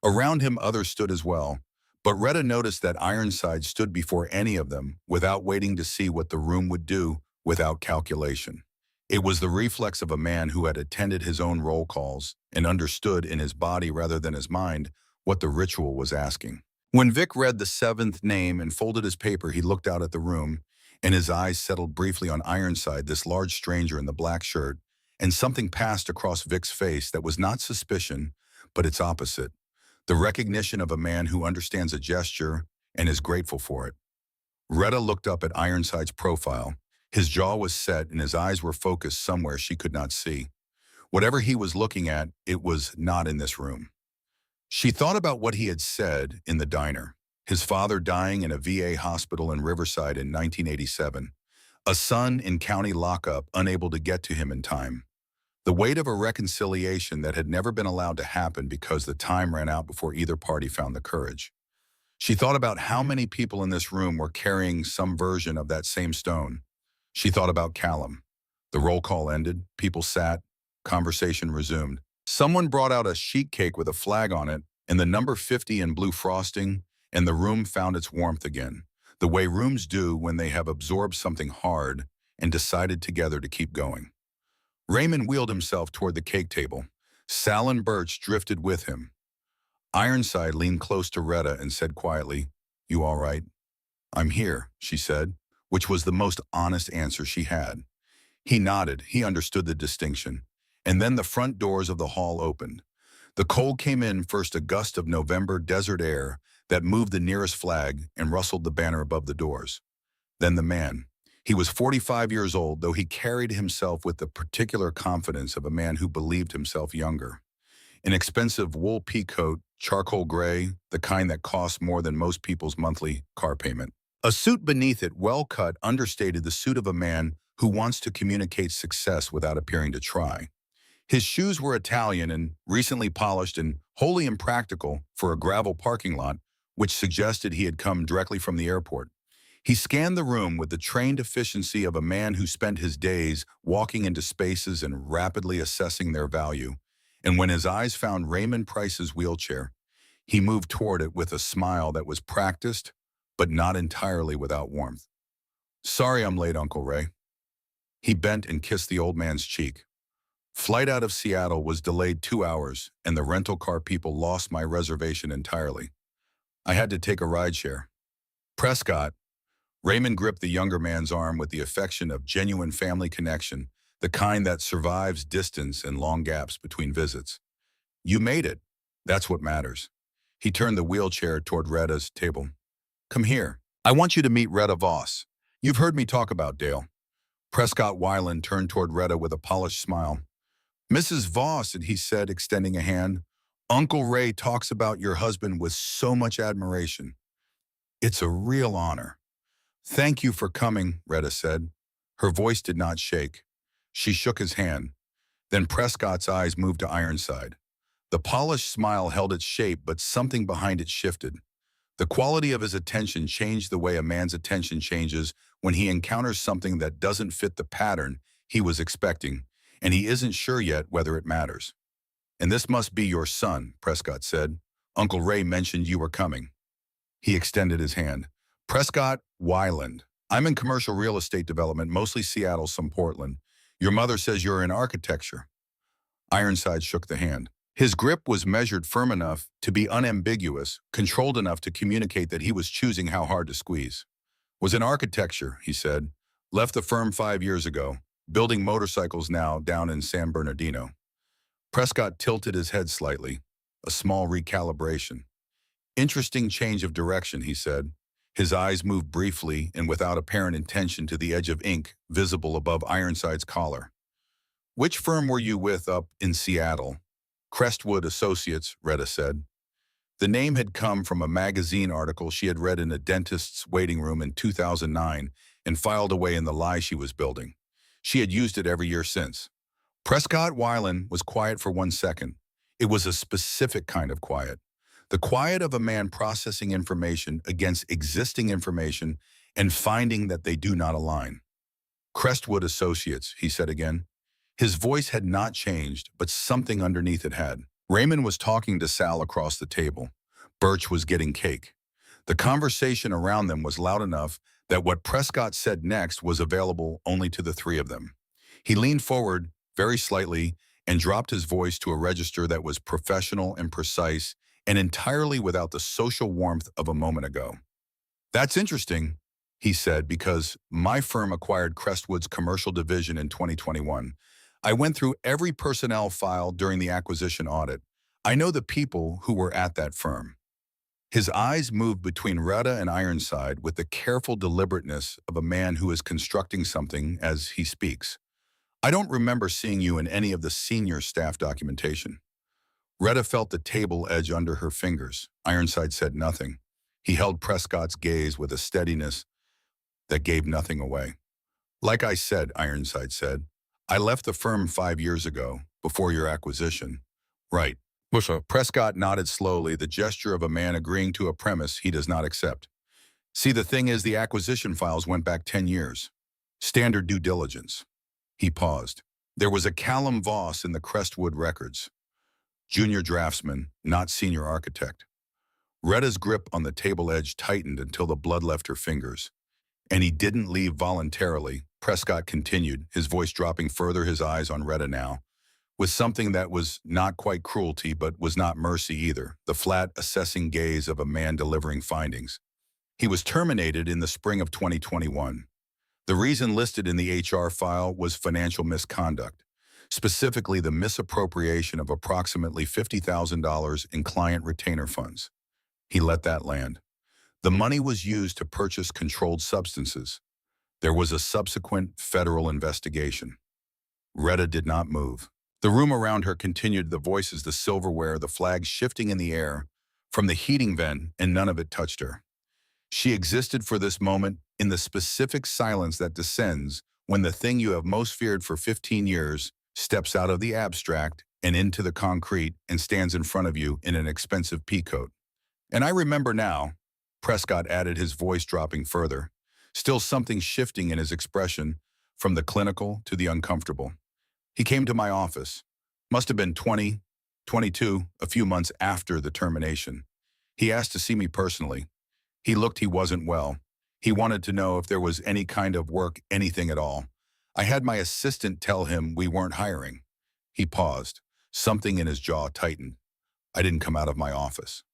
Around him others stood as well, but Retta noticed that Ironside stood before any of them without waiting to see what the room would do, without calculation. It was the reflex of a man who had attended his own roll calls and understood in his body rather than his mind what the ritual was asking. When Vic read the 7th name and folded his paper, he looked out at the room, and his eyes settled briefly on Ironside, this large stranger in the black shirt, and something passed across Vic's face that was not suspicion, but its opposite, the recognition of a man who understands a gesture and is grateful for it. Retta looked up at Ironside's profile. His jaw was set and his eyes were focused somewhere she could not see. Whatever he was looking at, it was not in this room. She thought about what he had said in the diner. His father dying in a VA hospital in Riverside in 1987. A son in county lockup unable to get to him in time. The weight of a reconciliation that had never been allowed to happen because the time ran out before either party found the courage. She thought about how many people in this room were carrying some version of that same stone. She thought about Callum. The roll call ended, people sat, conversation resumed. Someone brought out a sheet cake with a flag on it and the number 50 in blue frosting, and the room found its warmth again, the way rooms do when they have absorbed something hard and decided together to keep going. Raymond wheeled himself toward the cake table. Sal and Birch drifted with him. Ironside leaned close to Retta and said quietly, "You all right?" "I'm here," she said, which was the most honest answer she had. He nodded. He understood the distinction. And then the front doors of the hall opened. The cold came in, first a gust of November desert air that moved the nearest flag and rustled the banner above the doors. Then the man. He was 45 years old, though he carried himself with the particular confidence of a man who believed himself younger. An expensive wool peacoat, charcoal gray, the kind that costs more than most people's monthly car payment. A suit beneath it, well cut, understated the suit of a man who wants to communicate success without appearing to try. His shoes were Italian and recently polished and wholly impractical for a gravel parking lot, which suggested he had come directly from the airport. He scanned the room with the trained efficiency of a man who spent his days walking into spaces and rapidly assessing their value. And when his eyes found Raymond Price's wheelchair, he moved toward it with a smile that was practiced, but not entirely without warmth. "Sorry I'm late, Uncle Ray." He bent and kissed the old man's cheek. "Flight out of Seattle was delayed 2 hours, and the rental car people lost my reservation entirely. I had to take a rideshare." "Prescott." Raymond gripped the younger man's arm with the affection of genuine family connection, the kind that survives distance and long gaps between visits. "You made it. That's what matters." He turned the wheelchair toward Retta's table. "Come here. I want you to meet Retta Voss. You've heard me talk about Dale." Prescott Weiland turned toward Retta with a polished smile. "Mrs. Voss," he said, extending a hand, "Uncle Ray talks about your husband with so much admiration." "It's a real honor." "Thank you for coming," Retta said. Her voice did not shake. She shook his hand. Then Prescott's eyes moved to Ironside. The polished smile held its shape, but something behind it shifted. The quality of his attention changed the way a man's attention changes when he encounters something that doesn't fit the pattern he was expecting, and he isn't sure yet whether it matters. "And this must be your son," Prescott said. "Uncle Ray mentioned you were coming." He extended his hand. "Prescott Weiland. I'm in commercial real estate development, mostly Seattle, some Portland. Your mother says you're in architecture." Ironside shook the hand. His grip was measured firm enough to be unambiguous, controlled enough to communicate that he was choosing how hard to squeeze. "Was in architecture," he said. Left the firm 5 years ago, building motorcycles now down in San Bernardino. Prescott tilted his head slightly, a small recalibration. Interesting change of direction, he said. His eyes moved briefly and without apparent intention to the edge of ink visible above Ironside's collar. Which firm were you with up in Seattle? Crestwood Associates, Retta said. The name had come from a magazine article she had read in a dentist's waiting room in 2009 and filed away in the lie she was building. She had used it every year since. Prescott Weiland was quiet for 1 second. It was a specific kind of quiet. The quiet of a man processing information against existing information and finding that they do not align. Crestwood Associates, he said again. His voice had not changed, but something underneath it had. Raymond was talking to Sal across the table. Birch was getting cake. The conversation around them was loud enough that what Prescott said next was available only to the three of them. He leaned forward, very slightly, and dropped his voice to a register that was professional and precise and entirely without the social warmth of a moment ago. That's interesting, he said, because my firm acquired Crestwood's commercial division in 2021. I went through every personnel file during the acquisition audit. I know the people who were at that firm. His eyes moved between Retta and Ironside with the careful deliberateness of a man who is constructing something as he speaks. I don't remember seeing you in any of the senior staff documentation. Retta felt the table edge under her fingers. Ironside said nothing. He held Prescott's gaze with a steadiness that gave nothing away. Like I said, Ironside said, I left the firm 5 years ago, before your acquisition. Right. Prescott nodded slowly, the gesture of a man agreeing to a premise he does not accept. See, the thing is, the acquisition files went back 10 years. Standard due diligence. He paused. There was a Callum Voss in the Crestwood records. Junior draftsman, not senior architect. Retta's grip on the table edge tightened until the blood left her fingers. And he didn't leave voluntarily, Prescott continued, his voice dropping further, his eyes on Retta now, with something that was not quite cruelty but was not mercy either, the flat, assessing gaze of a man delivering findings. He was terminated in the spring of 2021. The reason listed in the HR file was financial misconduct, specifically the misappropriation of approximately $50,000 in client retainer funds. He let that land. The money was used to purchase controlled substances. There was a subsequent federal investigation. Retta did not move. The room around her continued, the voices, the silverware, the flags shifting in the air from the heating vent, and none of it touched her. She existed for this moment in the specific silence that descends when the thing you have most feared for 15 years steps out of the abstract and into the concrete and stands in front of you in an expensive peacoat. And I remember now, Prescott added, his voice dropping further, still something shifting in his expression from the clinical to the uncomfortable. He came to my office. Must have been 20, 22, a few months after the termination. He asked to see me personally. He looked he wasn't well. He wanted to know if there was any kind of work, anything at all. I had my assistant tell him we weren't hiring. He paused. Something in his jaw tightened. I didn't come out of my office.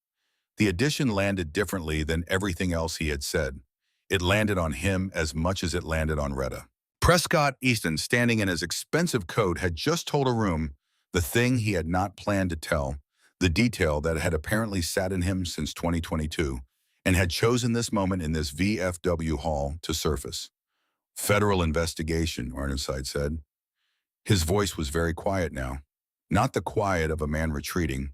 The addition landed differently than everything else he had said. It landed on him as much as it landed on Retta. Prescott Easton, standing in his expensive coat, had just told a room the thing he had not planned to tell, the detail that had apparently sat in him since 2022, and had chosen this moment in this VFW hall to surface. Federal investigation, Ironside said. His voice was very quiet now. Not the quiet of a man retreating,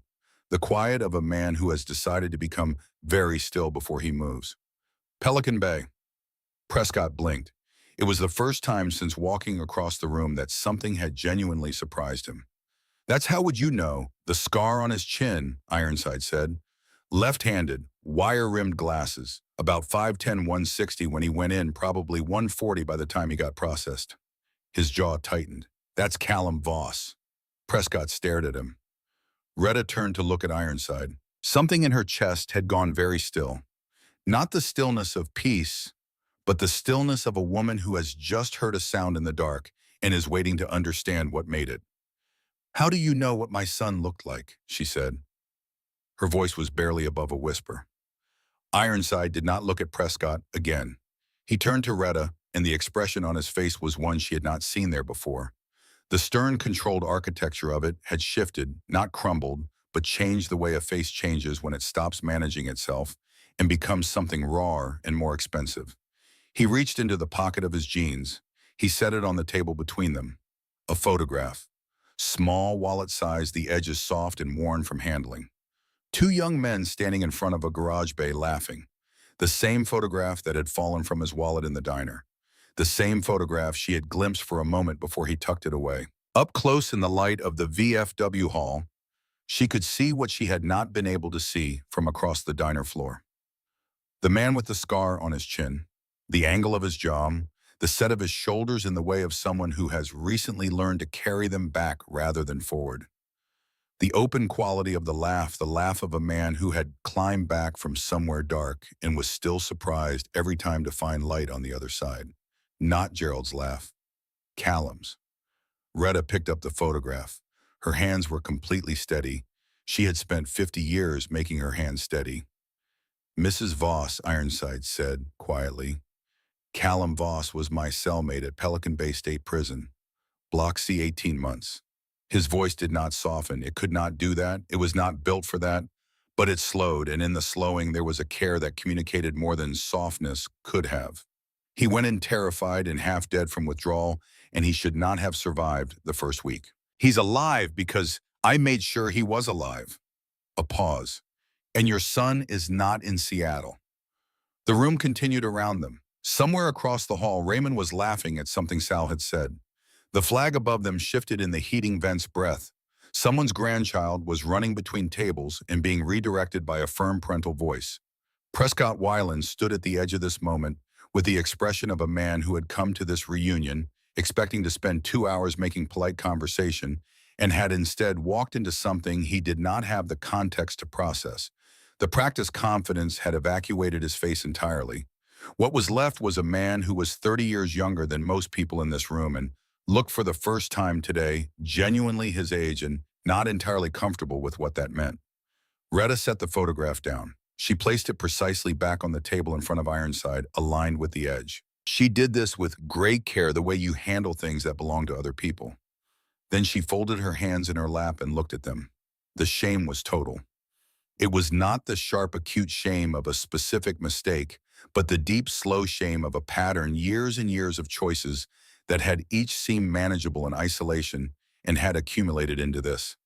the quiet of a man who has decided to become very still before he moves. Pelican Bay. Prescott blinked. It was the first time since walking across the room that something had genuinely surprised him. That's how would you know? The scar on his chin, Ironside said. Left-handed, wire-rimmed glasses, about 5'10", 160 when he went in, probably 140 by the time he got processed. His jaw tightened. That's Callum Voss. Prescott stared at him. Retta turned to look at Ironside. Something in her chest had gone very still. Not the stillness of peace, but the stillness of a woman who has just heard a sound in the dark and is waiting to understand what made it. How do you know what my son looked like? She said. Her voice was barely above a whisper. Ironside did not look at Prescott again. He turned to Retta, and the expression on his face was one she had not seen there before. The stern, controlled architecture of it had shifted, not crumbled, but changed the way a face changes when it stops managing itself and becomes something rawer and more expensive. He reached into the pocket of his jeans. He set it on the table between them. A photograph. Small, wallet-sized, the edges soft and worn from handling. Two young men standing in front of a garage bay laughing. The same photograph that had fallen from his wallet in the diner. The same photograph she had glimpsed for a moment before he tucked it away. Up close in the light of the VFW hall, she could see what she had not been able to see from across the diner floor. The man with the scar on his chin, the angle of his jaw, the set of his shoulders in the way of someone who has recently learned to carry them back rather than forward. The open quality of the laugh of a man who had climbed back from somewhere dark and was still surprised every time to find light on the other side. Not Gerald's laugh. Callum's. Retta picked up the photograph. Her hands were completely steady. She had spent 50 years making her hands steady. Mrs. Voss, Ironside said, quietly. Callum Voss was my cellmate at Pelican Bay State Prison. Block C, 18 months. His voice did not soften. It could not do that. It was not built for that. But it slowed, and in the slowing there was a care that communicated more than softness could have. He went in terrified and half dead from withdrawal, and he should not have survived the first week. He's alive because I made sure he was alive. A pause. And your son is not in Seattle. The room continued around them. Somewhere across the hall, Raymond was laughing at something Sal had said. The flag above them shifted in the heating vent's breath. Someone's grandchild was running between tables and being redirected by a firm parental voice. Prescott Weiland stood at the edge of this moment with the expression of a man who had come to this reunion expecting to spend 2 hours making polite conversation and had instead walked into something he did not have the context to process. The practiced confidence had evacuated his face entirely. What was left was a man who was 30 years younger than most people in this room and looked for the first time today, genuinely his age and not entirely comfortable with what that meant. Retta set the photograph down. She placed it precisely back on the table in front of Ironside, aligned with the edge. She did this with great care, the way you handle things that belong to other people. Then she folded her hands in her lap and looked at them. The shame was total. It was not the sharp, acute shame of a specific mistake, but the deep, slow shame of a pattern, years and years of choices that had each seemed manageable in isolation and had accumulated into this.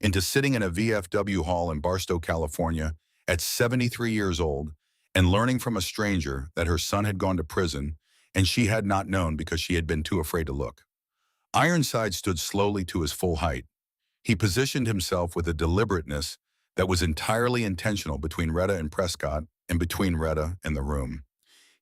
Into sitting in a VFW hall in Barstow, California, at 73 years old, and learning from a stranger that her son had gone to prison, and she had not known because she had been too afraid to look. Ironside stood slowly to his full height. He positioned himself with a deliberateness that was entirely intentional between Retta and Prescott and between Retta and the room.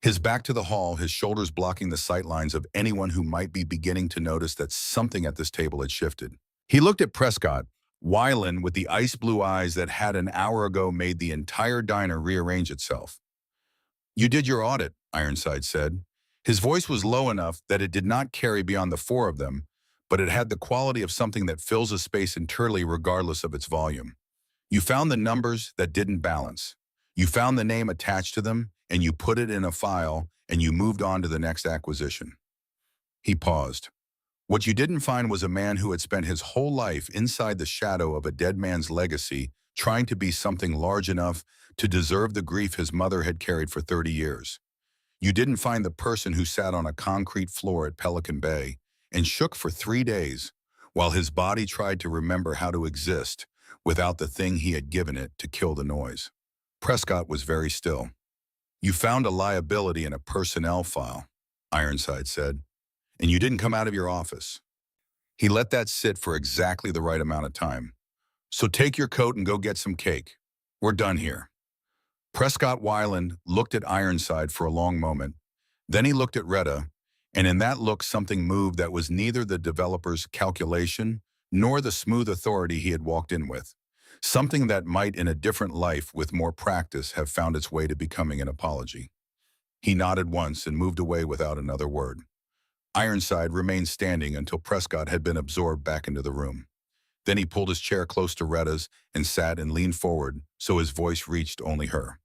His back to the hall, his shoulders blocking the sightlines of anyone who might be beginning to notice that something at this table had shifted. He looked at Prescott, Weiland with the ice blue eyes that had an hour ago made the entire diner rearrange itself. You did your audit, Ironside said. His voice was low enough that it did not carry beyond the four of them, but it had the quality of something that fills a space entirely regardless of its volume. You found the numbers that didn't balance. You found the name attached to them, and you put it in a file, and you moved on to the next acquisition. He paused. What you didn't find was a man who had spent his whole life inside the shadow of a dead man's legacy, trying to be something large enough to deserve the grief his mother had carried for 30 years. You didn't find the person who sat on a concrete floor at Pelican Bay and shook for 3 days while his body tried to remember how to exist without the thing he had given it to kill the noise. Prescott was very still. You found a liability in a personnel file, Ironside said, and you didn't come out of your office. He let that sit for exactly the right amount of time. So take your coat and go get some cake. We're done here. Prescott Weiland looked at Ironside for a long moment. Then he looked at Retta, and in that look something moved that was neither the developer's calculation nor the smooth authority he had walked in with. Something that might in a different life with more practice have found its way to becoming an apology. He nodded once and moved away without another word. Ironside remained standing until Prescott had been absorbed back into the room. Then he pulled his chair close to Retta's and sat and leaned forward so his voice reached only her.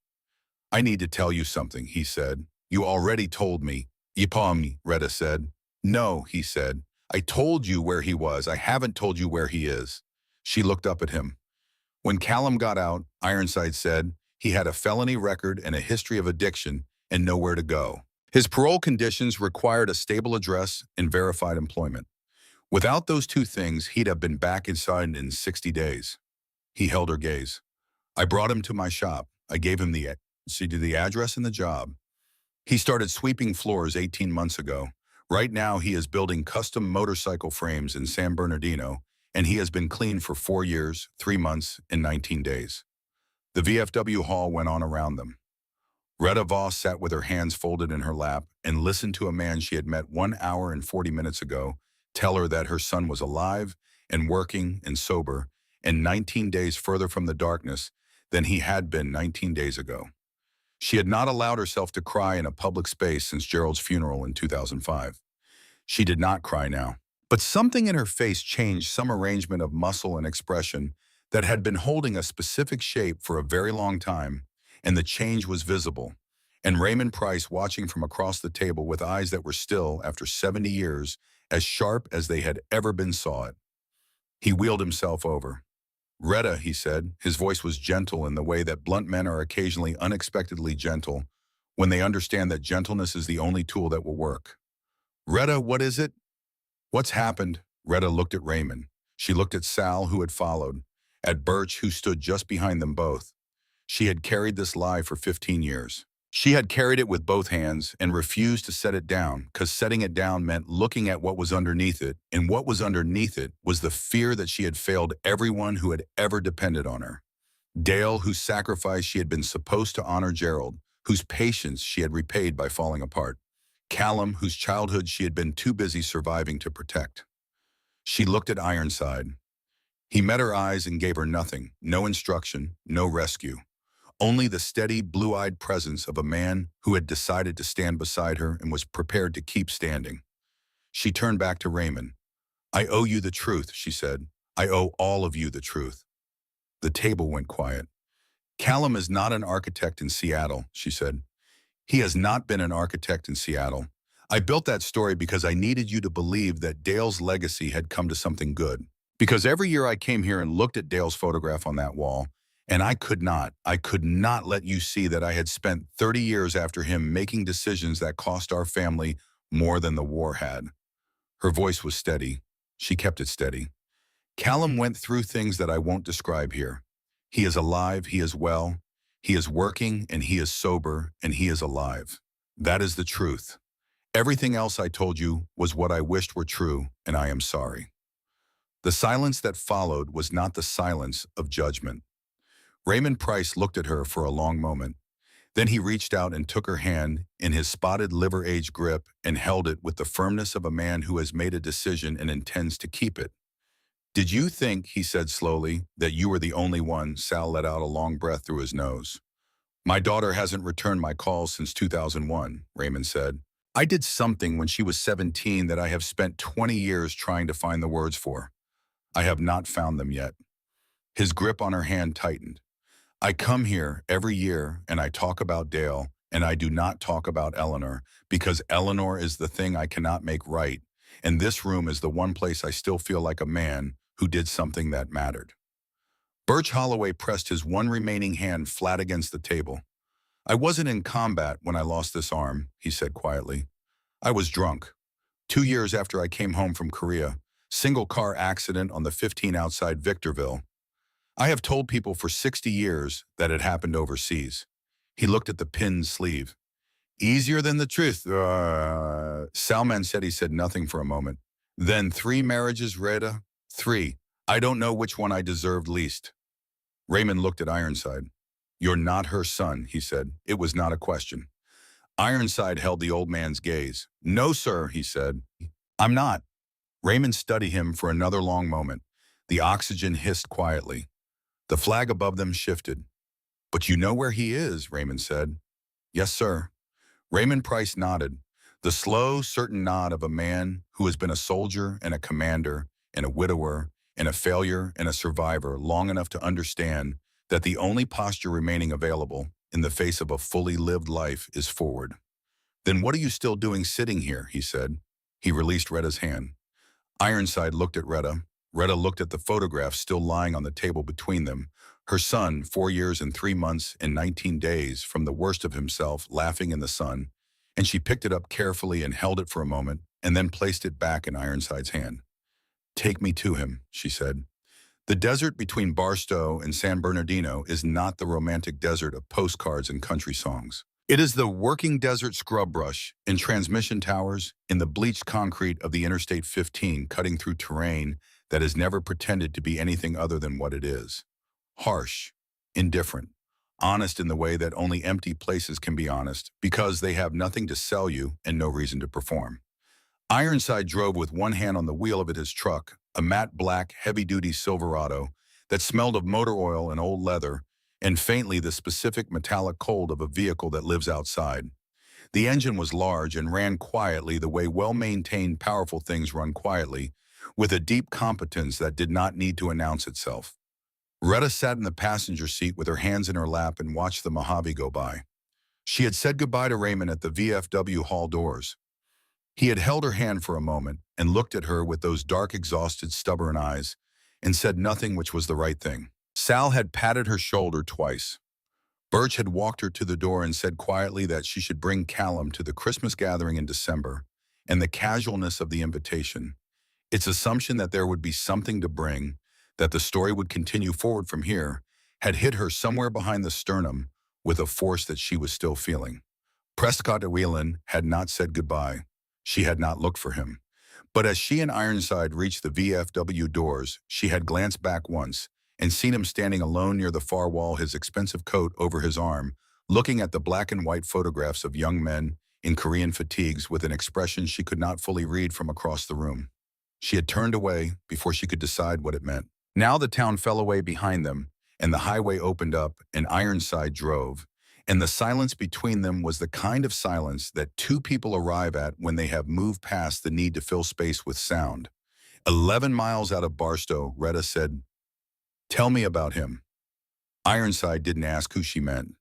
I need to tell you something, he said. You already told me. Ipam, Retta said. No, he said. I told you where he was. I haven't told you where he is. She looked up at him. When Callum got out, Ironside said he had a felony record and a history of addiction and nowhere to go. His parole conditions required a stable address and verified employment. Without those two things, he'd have been back inside in 60 days. He held her gaze. I brought him to my shop. I gave him the address and the job. He started sweeping floors 18 months ago. Right now, he is building custom motorcycle frames in San Bernardino, and he has been clean for 4 years, 3 months, and 19 days. The VFW hall went on around them. Retta Voss sat with her hands folded in her lap and listened to a man she had met 1 hour and 40 minutes ago tell her that her son was alive and working and sober and 19 days further from the darkness than he had been 19 days ago. She had not allowed herself to cry in a public space since Gerald's funeral in 2005. She did not cry now. But something in her face changed, some arrangement of muscle and expression that had been holding a specific shape for a very long time, and the change was visible. And Raymond Price, watching from across the table with eyes that were still, after 70 years, as sharp as they had ever been, saw it. He wheeled himself over. Retta, he said. His voice was gentle in the way that blunt men are occasionally unexpectedly gentle when they understand that gentleness is the only tool that will work. Retta, what is it? What's happened? Retta looked at Raymond. She looked at Sal, who had followed, at Birch, who stood just behind them both. She had carried this lie for 15 years. She had carried it with both hands and refused to set it down, because setting it down meant looking at what was underneath it, and what was underneath it was the fear that she had failed everyone who had ever depended on her. Dale, whose sacrifice she had been supposed to honor Gerald, whose patience she had repaid by falling apart. Callum, whose childhood she had been too busy surviving to protect. She looked at Ironside. He met her eyes and gave her nothing, no instruction, no rescue. Only the steady, blue-eyed presence of a man who had decided to stand beside her and was prepared to keep standing. She turned back to Raymond. I owe you the truth, she said. I owe all of you the truth. The table went quiet. Callum is not an architect in Seattle, she said. He has not been an architect in Seattle. I built that story because I needed you to believe that Dale's legacy had come to something good. Because every year I came here and looked at Dale's photograph on that wall, and I could not let you see that I had spent 30 years after him making decisions that cost our family more than the war had. Her voice was steady. She kept it steady. Callum went through things that I won't describe here. He is alive, he is well, he is working, and he is sober, and he is alive. That is the truth. Everything else I told you was what I wished were true, and I am sorry. The silence that followed was not the silence of judgment. Raymond Price looked at her for a long moment. Then he reached out and took her hand in his spotted liver-age grip and held it with the firmness of a man who has made a decision and intends to keep it. Did you think, he said slowly, that you were the only one? Sal let out a long breath through his nose. My daughter hasn't returned my calls since 2001, Raymond said. I did something when she was 17 that I have spent 20 years trying to find the words for. I have not found them yet. His grip on her hand tightened. I come here every year and I talk about Dale, and I do not talk about Eleanor, because Eleanor is the thing I cannot make right, and this room is the one place I still feel like a man who did something that mattered. Birch Holloway pressed his one remaining hand flat against the table. I wasn't in combat when I lost this arm, he said quietly. I was drunk. 2 years after I came home from Korea, single car accident on the 15 outside Victorville. I have told people for 60 years that it happened overseas. He looked at the pinned sleeve. Easier than the truth. Salman said he said nothing for a moment. Then 3 marriages, Retta? 3. I don't know which one I deserved least. Raymond looked at Ironside. You're not her son, he said. It was not a question. Ironside held the old man's gaze. No, sir, he said. I'm not. Raymond studied him for another long moment. The oxygen hissed quietly. The flag above them shifted. But you know where he is, Raymond said. Yes, sir. Raymond Price nodded, the slow, certain nod of a man who has been a soldier and a commander and a widower and a failure and a survivor long enough to understand that the only posture remaining available in the face of a fully lived life is forward. Then what are you still doing sitting here, he said. He released Retta's hand. Ironside looked at Retta. Retta looked at the photograph still lying on the table between them. Her son, 4 years and 3 months and 19 days from the worst of himself, laughing in the sun, and she picked it up carefully and held it for a moment, and then placed it back in Ironside's hand. Take me to him, she said. The desert between Barstow and San Bernardino is not the romantic desert of postcards and country songs. It is the working desert scrub brush in transmission towers, in the bleached concrete of the Interstate 15 cutting through terrain that has never pretended to be anything other than what it is. Harsh, indifferent, honest in the way that only empty places can be honest because they have nothing to sell you and no reason to perform. Ironside drove with one hand on the wheel of his truck, a matte black, heavy-duty Silverado that smelled of motor oil and old leather, and faintly the specific metallic cold of a vehicle that lives outside. The engine was large and ran quietly the way well-maintained, powerful things run quietly, with a deep competence that did not need to announce itself. Retta sat in the passenger seat with her hands in her lap and watched the Mojave go by. She had said goodbye to Raymond at the VFW hall doors. He had held her hand for a moment and looked at her with those dark, exhausted, stubborn eyes and said nothing, which was the right thing. Sal had patted her shoulder twice. Birch had walked her to the door and said quietly that she should bring Callum to the Christmas gathering in December, and the casualness of the invitation, its assumption that there would be something to bring, that the story would continue forward from here, had hit her somewhere behind the sternum with a force that she was still feeling. Prescott Whelan had not said goodbye. She had not looked for him. But as she and Ironside reached the VFW doors, she had glanced back once and seen him standing alone near the far wall, his expensive coat over his arm, looking at the black and white photographs of young men in Korean fatigues with an expression she could not fully read from across the room. She had turned away before she could decide what it meant. Now the town fell away behind them, and the highway opened up, and Ironside drove, and the silence between them was the kind of silence that two people arrive at when they have moved past the need to fill space with sound. 11 miles out of Barstow, Retta said, "Tell me about him." Ironside didn't ask who she meant.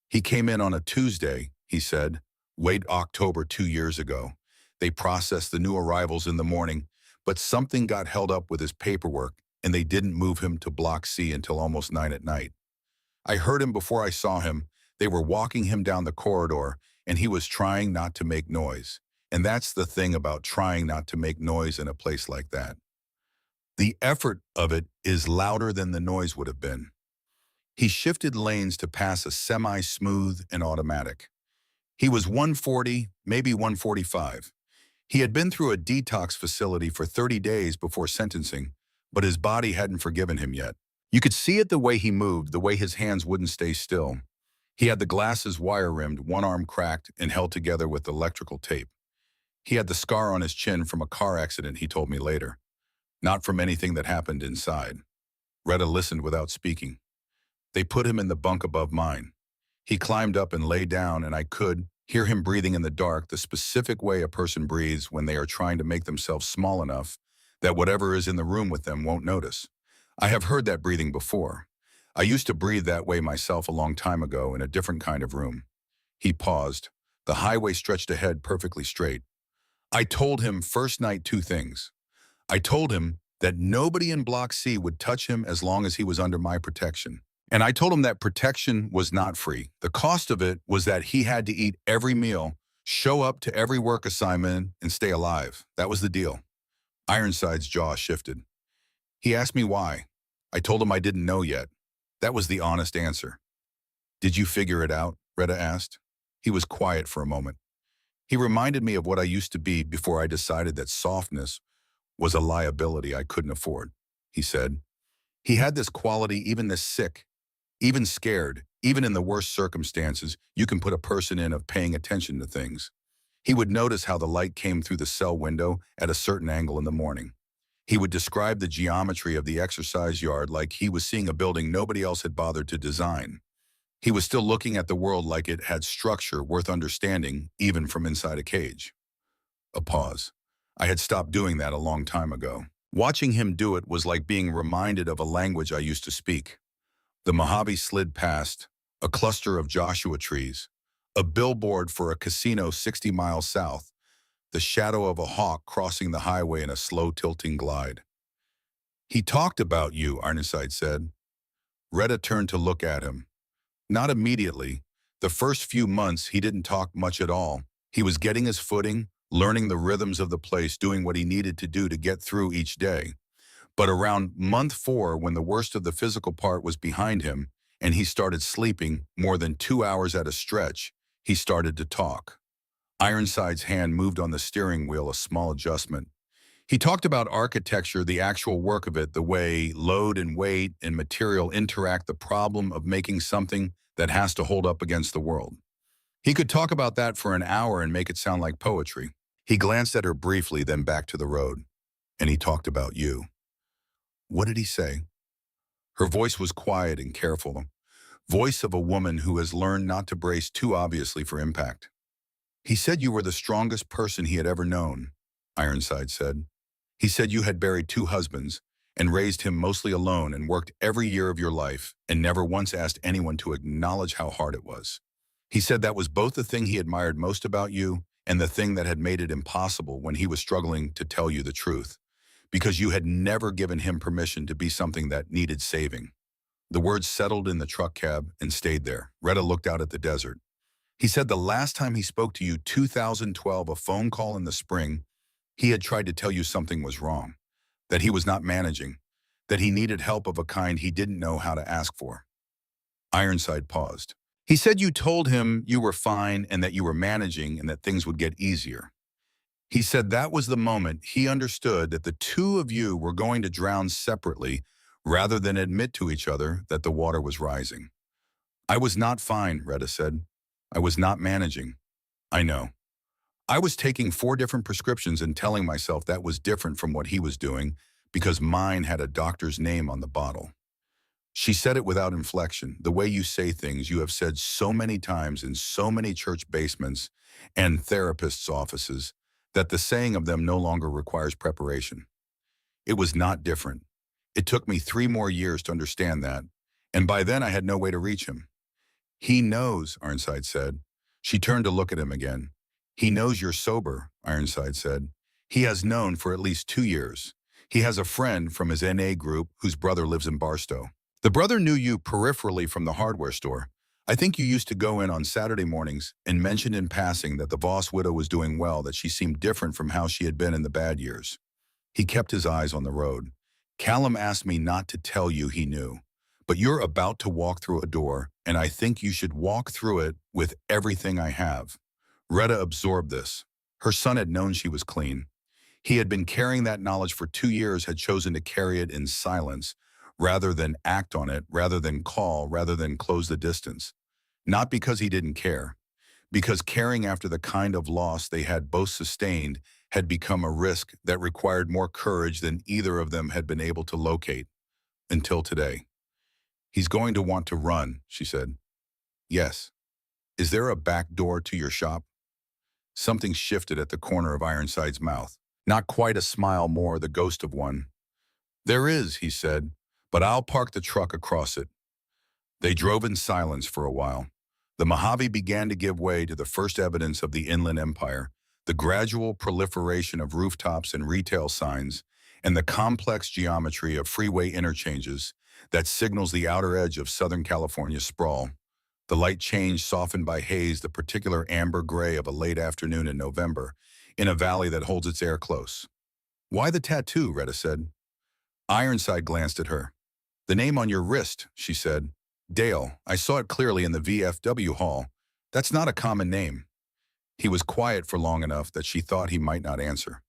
"He came in on a Tuesday," he said. "Late October 2 years ago. They processed the new arrivals in the morning, but something got held up with his paperwork, and they didn't move him to Block C until almost 9 at night. I heard him before I saw him. They were walking him down the corridor, and he was trying not to make noise. And that's the thing about trying not to make noise in a place like that. The effort of it is louder than the noise would have been. He shifted lanes to pass a semi-smooth and automatic. He was 140, maybe 145. He had been through a detox facility for 30 days before sentencing, but his body hadn't forgiven him yet. You could see it the way he moved, the way his hands wouldn't stay still. He had the glasses wire-rimmed, one arm cracked and held together with electrical tape. He had the scar on his chin from a car accident, he told me later. Not from anything that happened inside. Retta listened without speaking. They put him in the bunk above mine. He climbed up and lay down, and I could hear him breathing in the dark, the specific way a person breathes when they are trying to make themselves small enough that whatever is in the room with them won't notice. I have heard that breathing before. I used to breathe that way myself a long time ago in a different kind of room. He paused. The highway stretched ahead perfectly straight. I told him first night 2 things. I told him that nobody in Block C would touch him as long as he was under my protection. And I told him that protection was not free. The cost of it was that he had to eat every meal, show up to every work assignment, and stay alive. That was the deal. Ironside's jaw shifted. He asked me why. I told him I didn't know yet. That was the honest answer. Did you figure it out? Retta asked. He was quiet for a moment. He reminded me of what I used to be before I decided that softness was a liability I couldn't afford, he said. He had this quality, even this sick, even scared, even in the worst circumstances you can put a person in of paying attention to things. He would notice how the light came through the cell window at a certain angle in the morning. He would describe the geometry of the exercise yard like he was seeing a building nobody else had bothered to design. He was still looking at the world like it had structure worth understanding, even from inside a cage. A pause. I had stopped doing that a long time ago. Watching him do it was like being reminded of a language I used to speak. The Mojave slid past, a cluster of Joshua trees. A billboard for a casino 60 miles south, the shadow of a hawk crossing the highway in a slow tilting glide. He talked about you, Ironside said. Retta turned to look at him. Not immediately. The first few months, he didn't talk much at all. He was getting his footing, learning the rhythms of the place, doing what he needed to do to get through each day. But around month 4, when the worst of the physical part was behind him, and he started sleeping more than 2 hours at a stretch, he started to talk. Ironside's hand moved on the steering wheel, a small adjustment. He talked about architecture, the actual work of it, the way load and weight and material interact, the problem of making something that has to hold up against the world. He could talk about that for an hour and make it sound like poetry. He glanced at her briefly, then back to the road. And he talked about you. What did he say? Her voice was quiet and careful, voice of a woman who has learned not to brace too obviously for impact. He said you were the strongest person he had ever known, Ironside said. He said you had buried 2 husbands and raised him mostly alone and worked every year of your life and never once asked anyone to acknowledge how hard it was. He said that was both the thing he admired most about you and the thing that had made it impossible when he was struggling to tell you the truth, because you had never given him permission to be something that needed saving. The words settled in the truck cab and stayed there. Retta looked out at the desert. He said the last time he spoke to you, 2012, a phone call in the spring, he had tried to tell you something was wrong, that he was not managing, that he needed help of a kind he didn't know how to ask for. Ironside paused. He said you told him you were fine and that you were managing and that things would get easier. He said that was the moment he understood that the 2 of you were going to drown separately rather than admit to each other that the water was rising. I was not fine, Retta said. I was not managing. I know. I was taking 4 different prescriptions and telling myself that was different from what he was doing because mine had a doctor's name on the bottle. She said it without inflection, the way you say things you have said so many times in so many church basements and therapists' offices that the saying of them no longer requires preparation. It was not different. It took me 3 more years to understand that, and by then I had no way to reach him. He knows, Ironside said. She turned to look at him again. He knows you're sober, Ironside said. He has known for at least 2 years. He has a friend from his NA group whose brother lives in Barstow. The brother knew you peripherally from the hardware store. I think you used to go in on Saturday mornings and mentioned in passing that the Voss widow was doing well, that she seemed different from how she had been in the bad years. He kept his eyes on the road. Callum asked me not to tell you he knew, but you're about to walk through a door, and I think you should walk through it with everything I have. Retta absorbed this. Her son had known she was clean. He had been carrying that knowledge for 2 years, had chosen to carry it in silence, rather than act on it, rather than call, rather than close the distance. Not because he didn't care, because caring after the kind of loss they had both sustained had become a risk that required more courage than either of them had been able to locate, until today. He's going to want to run, she said. Yes. Is there a back door to your shop? Something shifted at the corner of Ironside's mouth. Not quite a smile, more the ghost of one. There is, he said, but I'll park the truck across it. They drove in silence for a while. The Mojave began to give way to the first evidence of the Inland Empire, the gradual proliferation of rooftops and retail signs, and the complex geometry of freeway interchanges that signals the outer edge of Southern California sprawl. The light change softened by haze, the particular amber gray of a late afternoon in November, in a valley that holds its air close. Why the tattoo? Retta said. Ironside glanced at her. The name on your wrist, she said. Dale, I saw it clearly in the VFW hall. That's not a common name. He was quiet for long enough that she thought he might not answer.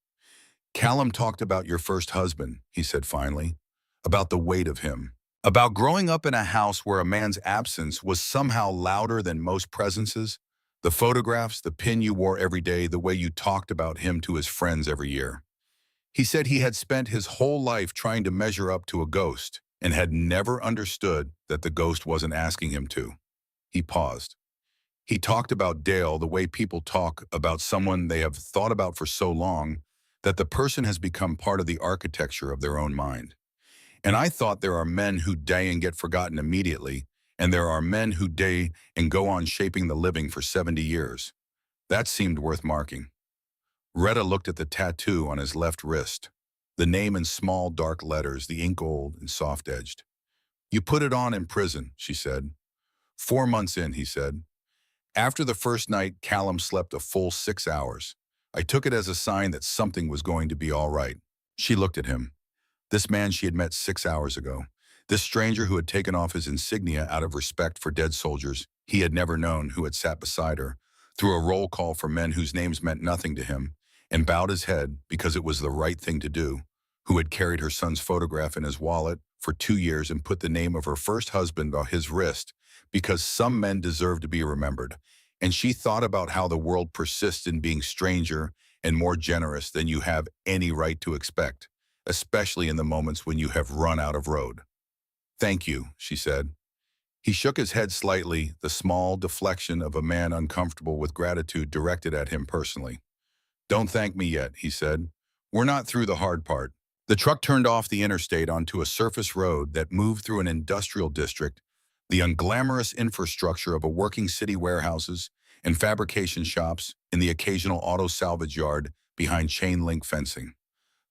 Callum talked about your first husband, he said finally, about the weight of him, about growing up in a house where a man's absence was somehow louder than most presences, the photographs, the pin you wore every day, the way you talked about him to his friends every year. He said he had spent his whole life trying to measure up to a ghost and had never understood that the ghost wasn't asking him to. He paused. He talked about Dale the way people talk about someone they have thought about for so long that the person has become part of the architecture of their own mind. And I thought there are men who die and get forgotten immediately, And there are men who day and go on shaping the living for 70 years. That seemed worth marking. Retta looked at the tattoo on his left wrist. The name in small dark letters, the ink old and soft-edged. You put it on in prison, she said. 4 months in, he said. After the first night, Callum slept a full 6 hours. I took it as a sign that something was going to be all right. She looked at him. This man she had met 6 hours ago. This stranger who had taken off his insignia out of respect for dead soldiers he had never known who had sat beside her, through a roll call for men whose names meant nothing to him, and bowed his head because it was the right thing to do, who had carried her son's photograph in his wallet for 2 years and put the name of her first husband on his wrist because some men deserve to be remembered. And she thought about how the world persists in being stranger and more generous than you have any right to expect, especially in the moments when you have run out of road. Thank you, she said. He shook his head slightly, the small deflection of a man uncomfortable with gratitude directed at him personally. Don't thank me yet, he said. We're not through the hard part. The truck turned off the interstate onto a surface road that moved through an industrial district, the unglamorous infrastructure of a working city warehouses and fabrication shops in the occasional auto salvage yard behind chain-link fencing.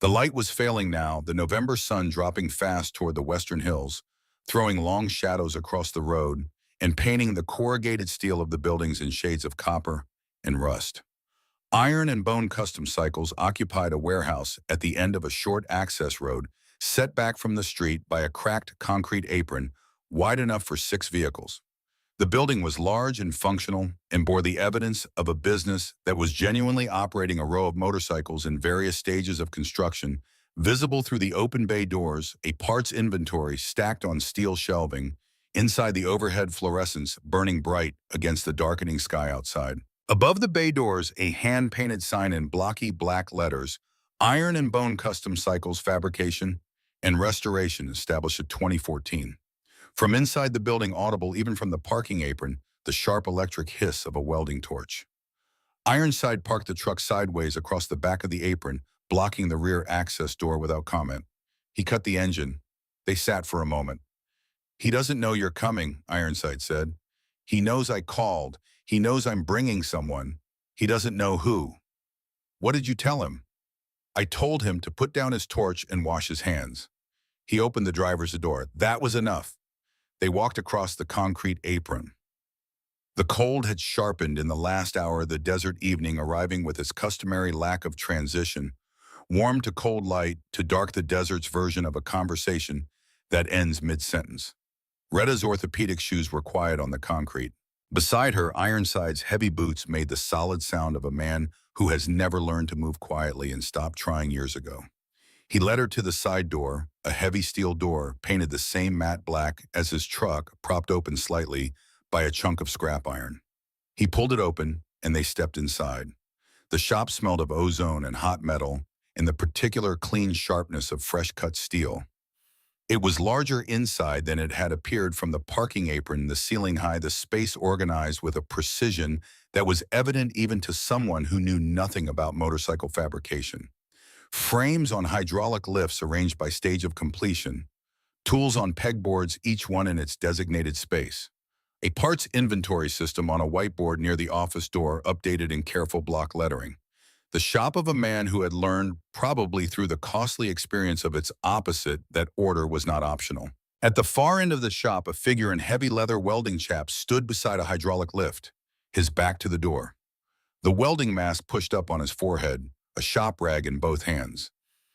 The light was failing now, the November sun dropping fast toward the western hills, throwing long shadows across the road and painting the corrugated steel of the buildings in shades of copper and rust. Iron and Bone Custom Cycles occupied a warehouse at the end of a short access road set back from the street by a cracked concrete apron wide enough for 6 vehicles. The building was large and functional and bore the evidence of a business that was genuinely operating a row of motorcycles in various stages of construction, visible through the open bay doors, a parts inventory stacked on steel shelving, inside the overhead fluorescents burning bright against the darkening sky outside. Above the bay doors, a hand-painted sign in blocky black letters, Iron and Bone Custom Cycles Fabrication and Restoration, established in 2014. From inside the building, audible even from the parking apron, the sharp electric hiss of a welding torch. Ironside parked the truck sideways across the back of the apron, blocking the rear access door without comment. He cut the engine. They sat for a moment. He doesn't know you're coming, Ironside said. He knows I called. He knows I'm bringing someone. He doesn't know who. What did you tell him? I told him to put down his torch and wash his hands. He opened the driver's door. That was enough. They walked across the concrete apron. The cold had sharpened in the last hour of the desert evening, arriving with its customary lack of transition, warm to cold light to dark, the desert's version of a conversation that ends mid-sentence. Retta's orthopedic shoes were quiet on the concrete. Beside her, Ironside's heavy boots made the solid sound of a man who has never learned to move quietly and stopped trying years ago. He led her to the side door, a heavy steel door painted the same matte black as his truck, propped open slightly by a chunk of scrap iron. He pulled it open, and they stepped inside. The shop smelled of ozone and hot metal and the particular clean sharpness of fresh-cut steel. It was larger inside than it had appeared from the parking apron, the ceiling high, the space organized with a precision that was evident even to someone who knew nothing about motorcycle fabrication. Frames on hydraulic lifts arranged by stage of completion, tools on pegboards, each one in its designated space. A parts inventory system on a whiteboard near the office door, updated in careful block lettering. The shop of a man who had learned, probably through the costly experience of its opposite, that order was not optional. At the far end of the shop, a figure in heavy leather welding chaps stood beside a hydraulic lift, his back to the door. The welding mask pushed up on his forehead, a shop rag in both hands.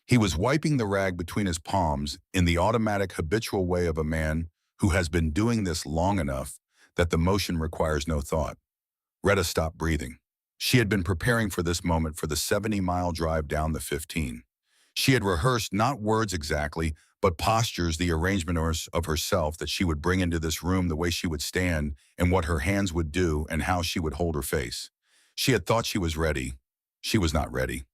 He was wiping the rag between his palms in the automatic, habitual way of a man who has been doing this long enough that the motion requires no thought. Retta stopped breathing. She had been preparing for this moment for the 70-mile drive down the 15. She had rehearsed not words exactly, but postures, the arrangement of herself that she would bring into this room, the way she would stand and what her hands would do and how she would hold her face. She had thought she was ready. She was not ready.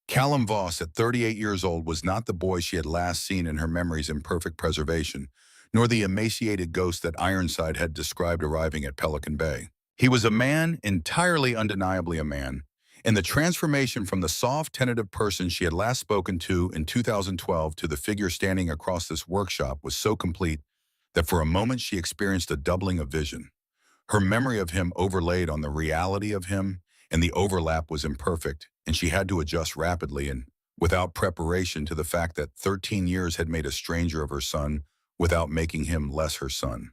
Callum Voss, at 38 years old, was not the boy she had last seen in her memory's imperfect preservation, nor the emaciated ghost that Ironside had described arriving at Pelican Bay. He was a man, entirely undeniably a man, and the transformation from the soft, tentative person she had last spoken to in 2012 to the figure standing across this workshop was so complete that for a moment she experienced a doubling of vision. Her memory of him overlaid on the reality of him, and the overlap was imperfect, and she had to adjust rapidly and without preparation to the fact that 13 years had made a stranger of her son without making him less her son.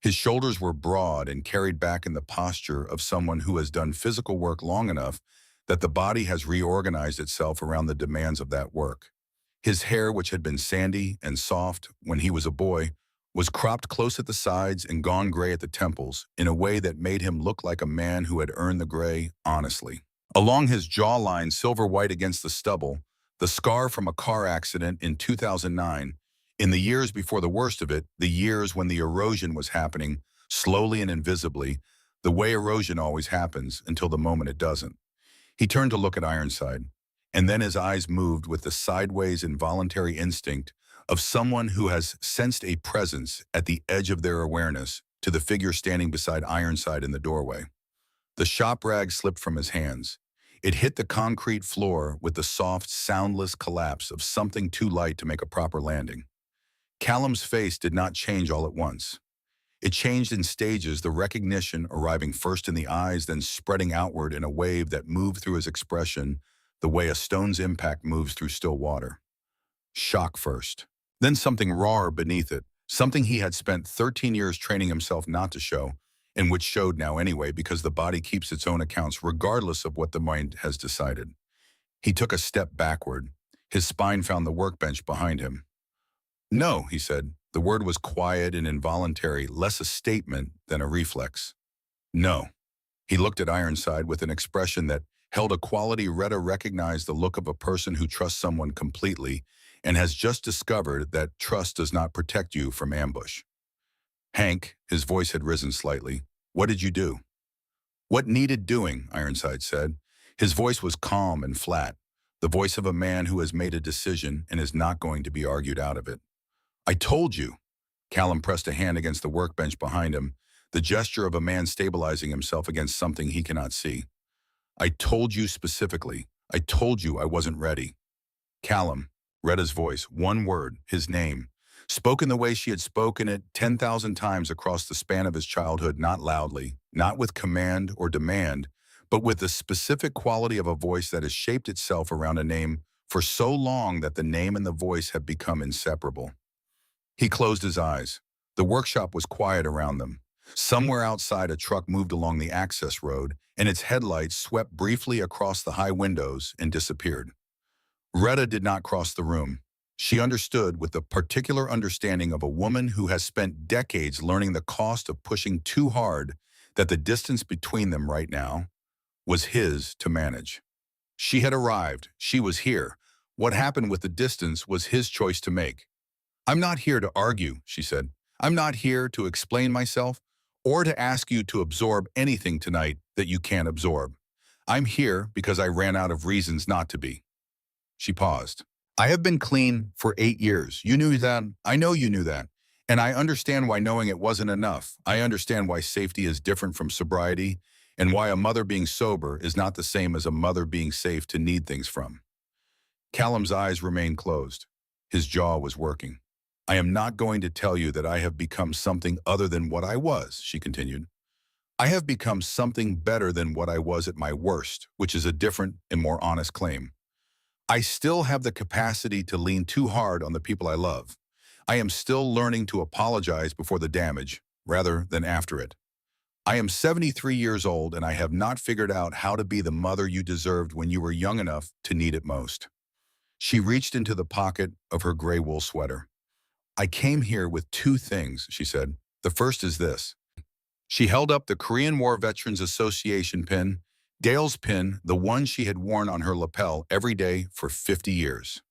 His shoulders were broad and carried back in the posture of someone who has done physical work long enough that the body has reorganized itself around the demands of that work. His hair, which had been sandy and soft when he was a boy, was cropped close at the sides and gone gray at the temples in a way that made him look like a man who had earned the gray honestly. Along his jawline, silver white against the stubble, the scar from a car accident in 2009, in the years before the worst of it, the years when the erosion was happening, slowly and invisibly, the way erosion always happens until the moment it doesn't. He turned to look at Ironside, and then his eyes moved with the sideways involuntary instinct of someone who has sensed a presence at the edge of their awareness to the figure standing beside Ironside in the doorway. The shop rag slipped from his hands. It hit the concrete floor with the soft, soundless collapse of something too light to make a proper landing. Callum's face did not change all at once. It changed in stages, the recognition arriving first in the eyes, then spreading outward in a wave that moved through his expression the way a stone's impact moves through still water. Shock first, then something rawer beneath it, something he had spent 13 years training himself not to show, and which showed now anyway because the body keeps its own accounts regardless of what the mind has decided. He took a step backward. His spine found the workbench behind him. "No," he said. The word was quiet and involuntary, less a statement than a reflex. "No." He looked at Ironside with an expression that held a quality Retta recognized, the look of a person who trusts someone completely and has just discovered that trust does not protect you from ambush. "Hank," his voice had risen slightly, "what did you do?" "What needed doing," Ironside said. His voice was calm and flat, the voice of a man who has made a decision and is not going to be argued out of it. "I told you." Callum pressed a hand against the workbench behind him, the gesture of a man stabilizing himself against something he cannot see. "I told you specifically. I told you I wasn't ready." Callum, Retta's voice, one word, his name, spoken the way she had spoken it 10,000 times across the span of his childhood, not loudly, not with command or demand, but with the specific quality of a voice that has shaped itself around a name for so long that the name and the voice have become inseparable. He closed his eyes. The workshop was quiet around them. Somewhere outside, a truck moved along the access road, and its headlights swept briefly across the high windows and disappeared. Retta did not cross the room. She understood with the particular understanding of a woman who has spent decades learning the cost of pushing too hard that the distance between them right now was his to manage. She had arrived. She was here. What happened with the distance was his choice to make. "I'm not here to argue," she said. "I'm not here to explain myself or to ask you to absorb anything tonight that you can't absorb. I'm here because I ran out of reasons not to be." She paused. "I have been clean for 8 years. You knew that. I know you knew that. And I understand why knowing it wasn't enough. I understand why safety is different from sobriety and why a mother being sober is not the same as a mother being safe to need things from." Callum's eyes remained closed. His jaw was working. "I am not going to tell you that I have become something other than what I was," she continued. "I have become something better than what I was at my worst, which is a different and more honest claim. I still have the capacity to lean too hard on the people I love. I am still learning to apologize before the damage, rather than after it. I am 73 years old and I have not figured out how to be the mother you deserved when you were young enough to need it most." She reached into the pocket of her gray wool sweater. "I came here with 2 things," she said. "The first is this." She held up the Korean War Veterans Association pin, Dale's pin, the one she had worn on her lapel every day for 50 years.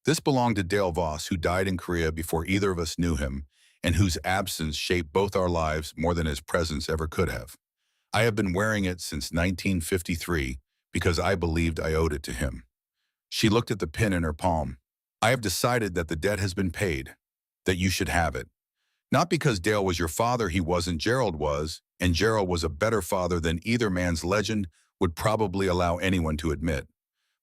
This belonged to Dale Voss, who died in Korea before either of us knew him, and whose absence shaped both our lives more than his presence ever could have. I have been wearing it since 1953 because I believed I owed it to him. She looked at the pin in her palm. "I have decided that the debt has been paid, that you should have it. Not because Dale was your father, he wasn't, Gerald was, and Gerald was a better father than either man's legend would probably allow anyone to admit.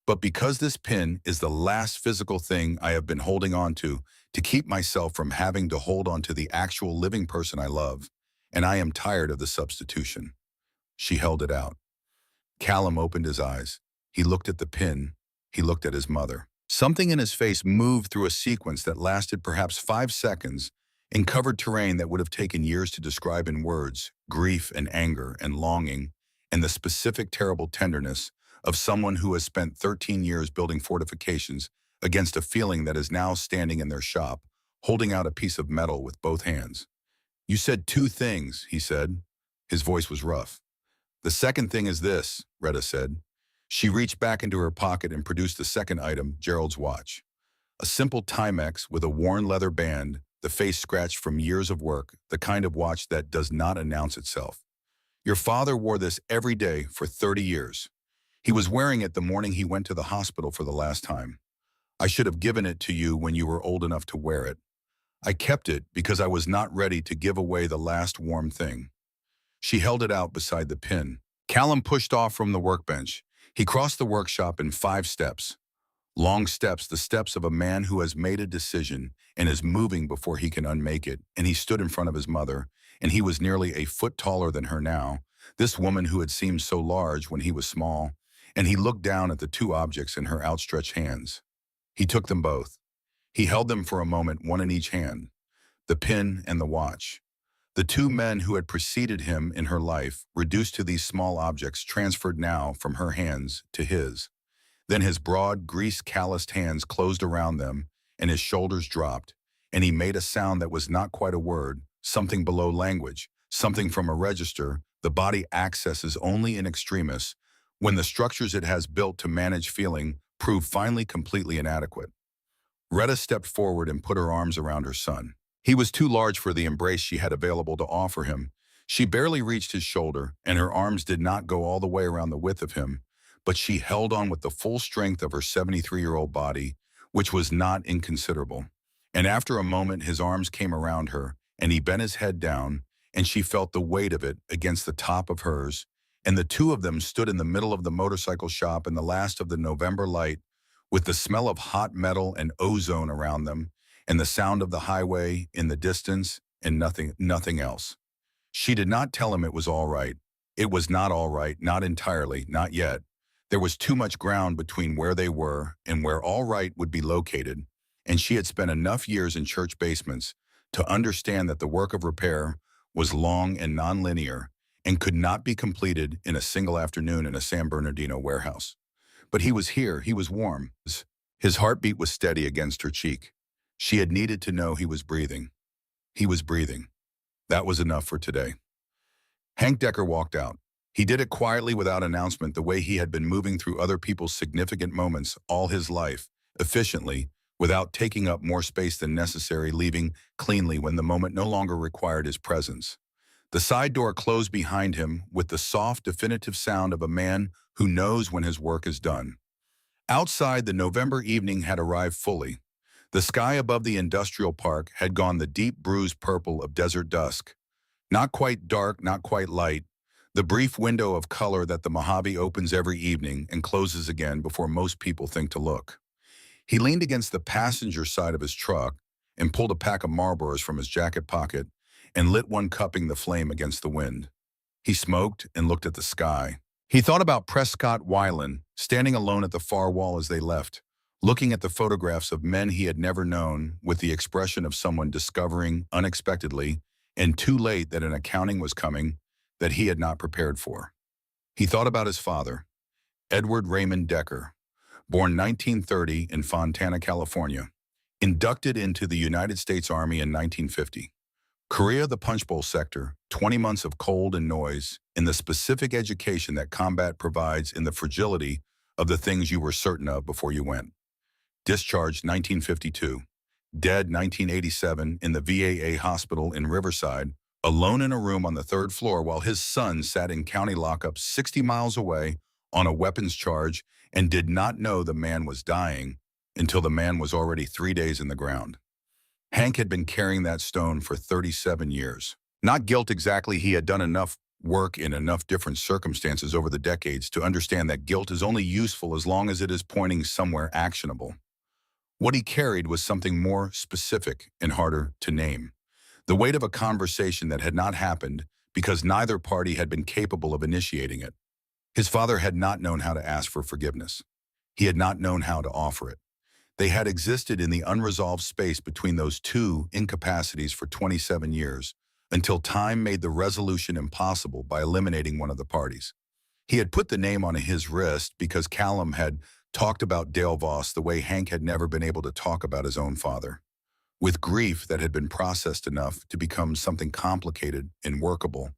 But because this pin is the last physical thing I have been holding on to keep myself from having to hold on to the actual living person I love, and I am tired of the substitution. She held it out. Callum opened his eyes. He looked at the pin. He looked at his mother. Something in his face moved through a sequence that lasted perhaps 5 seconds in covered terrain that would have taken years to describe in words: grief and anger and longing, and the specific terrible tenderness of someone who has spent 13 years building fortifications against a feeling that is now standing in their shop, holding out a piece of metal with both hands. "You said two things," he said. His voice was rough. "The second thing is this," Retta said. She reached back into her pocket and produced the second item, Gerald's watch. A simple Timex with a worn leather band, the face scratched from years of work, the kind of watch that does not announce itself. "Your father wore this every day for 30 years. He was wearing it the morning he went to the hospital for the last time. I should have given it to you when you were old enough to wear it. I kept it because I was not ready to give away the last warm thing." She held it out beside the pin. Callum pushed off from the workbench. He crossed the workshop in 5 steps. Long steps, the steps of a man who has made a decision and is moving before he can unmake it, and he stood in front of his mother, and he was nearly a foot taller than her now, this woman who had seemed so large when he was small, and he looked down at the two objects in her outstretched hands. He took them both. He held them for a moment, one in each hand, the pin and the watch. The two men who had preceded him in her life, reduced to these small objects, transferred now from her hands to his. Then his broad, grease-calloused hands closed around them, and his shoulders dropped, and he made a sound that was not quite a word, something below language, something from a register the body accesses only in extremis, when the structures it has built to manage feeling prove finally completely inadequate. Retta stepped forward and put her arms around her son. He was too large for the embrace she had available to offer him. She barely reached his shoulder, and her arms did not go all the way around the width of him, but she held on with the full strength of her 73-year-old body, which was not inconsiderable. And after a moment, his arms came around her, and he bent his head down, and she felt the weight of it against the top of hers, and the two of them stood in the middle of the motorcycle shop in the last of the November light, with the smell of hot metal and ozone around them, and the sound of the highway in the distance, and nothing else. She did not tell him it was all right. It was not all right, not entirely, not yet. There was too much ground between where they were and where all right would be located, and she had spent enough years in church basements to understand that the work of repair was long and nonlinear and could not be completed in a single afternoon in a San Bernardino warehouse. But he was here, he was warm. His heartbeat was steady against her cheek. She had needed to know he was breathing. He was breathing. That was enough for today. Hank Decker walked out. He did it quietly without announcement, the way he had been moving through other people's significant moments all his life, efficiently, without taking up more space than necessary, leaving cleanly when the moment no longer required his presence. The side door closed behind him with the soft, definitive sound of a man who knows when his work is done. Outside, the November evening had arrived fully. The sky above the industrial park had gone the deep bruised purple of desert dusk. Not quite dark, not quite light, the brief window of color that the Mojave opens every evening and closes again before most people think to look. He leaned against the passenger side of his truck and pulled a pack of Marlboros from his jacket pocket and lit one, cupping the flame against the wind. He smoked and looked at the sky. He thought about Prescott Weiland, standing alone at the far wall as they left, looking at the photographs of men he had never known with the expression of someone discovering unexpectedly and too late that an accounting was coming that he had not prepared for. He thought about his father, Edward Raymond Decker, born 1930 in Fontana, California, inducted into the United States Army in 1950. Korea, the Punch Bowl sector, 20 months of cold and noise, in the specific education that combat provides in the fragility of the things you were certain of before you went. Discharged 1952. Dead 1987 in the VAA hospital in Riverside, alone in a room on the 3rd floor while his son sat in county lockup 60 miles away on a weapons charge and did not know the man was dying until the man was already 3 days in the ground. Hank had been carrying that stone for 37 years. Not guilt exactly, he had done enough work in enough different circumstances over the decades to understand that guilt is only useful as long as it is pointing somewhere actionable. What he carried was something more specific and harder to name. The weight of a conversation that had not happened because neither party had been capable of initiating it. His father had not known how to ask for forgiveness. He had not known how to offer it. They had existed in the unresolved space between those two incapacities for 27 years, until time made the resolution impossible by eliminating one of the parties. He had put the name on his wrist because Callum had talked about Dale Voss the way Hank had never been able to talk about his own father, with grief that had been processed enough to become something complicated and workable,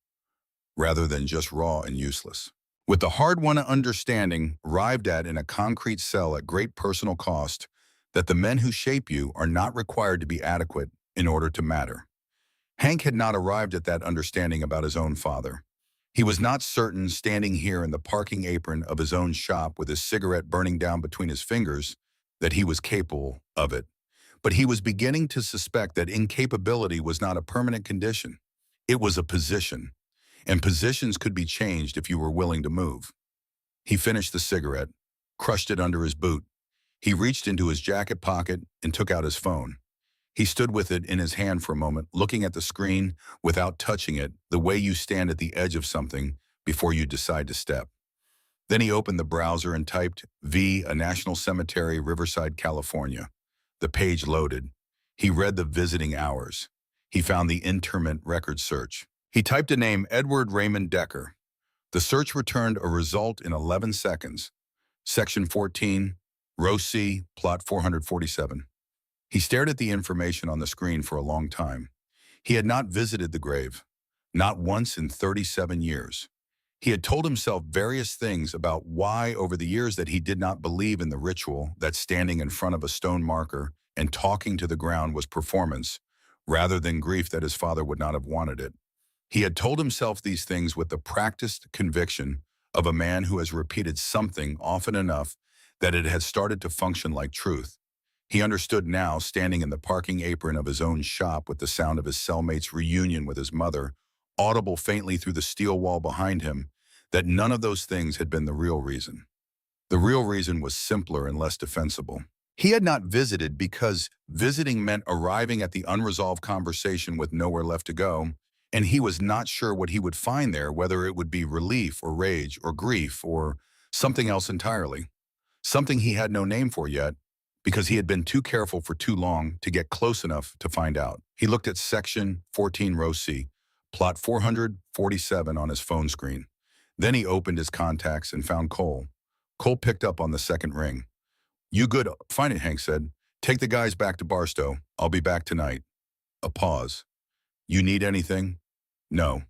rather than just raw and useless. With the hard-won understanding arrived at in a concrete cell at great personal cost that the men who shape you are not required to be adequate in order to matter. Hank had not arrived at that understanding about his own father. He was not certain, standing here in the parking apron of his own shop with his cigarette burning down between his fingers, that he was capable of it. But he was beginning to suspect that incapability was not a permanent condition. It was a position, and positions could be changed if you were willing to move. He finished the cigarette, crushed it under his boot. He reached into his jacket pocket and took out his phone. He stood with it in his hand for a moment, looking at the screen without touching it, the way you stand at the edge of something before you decide to step. Then he opened the browser and typed a National Cemetery, Riverside, California. The page loaded. He read the visiting hours. He found the interment record search. He typed a name, Edward Raymond Decker. The search returned a result in 11 seconds. Section 14, Row C, Plot 447. He stared at the information on the screen for a long time. He had not visited the grave, not once in 37 years. He had told himself various things about why over the years that he did not believe in the ritual, that standing in front of a stone marker and talking to the ground was performance, rather than grief that his father would not have wanted it. He had told himself these things with the practiced conviction of a man who has repeated something often enough that it has started to function like truth. He understood now, standing in the parking apron of his own shop with the sound of his cellmate's reunion with his mother, audible faintly through the steel wall behind him, that none of those things had been the real reason. The real reason was simpler and less defensible. He had not visited because visiting meant arriving at the unresolved conversation with nowhere left to go, and he was not sure what he would find there, whether it would be relief or rage or grief or something else entirely. Something he had no name for yet, because he had been too careful for too long to get close enough to find out. He looked at Section 14, Row C, Plot 447 on his phone screen. Then he opened his contacts and found Cole. Cole picked up on the second ring. "You good?" "Fine it," Hank said. "Take the guys back to Barstow. I'll be back tonight." A pause. "You need anything?" "No."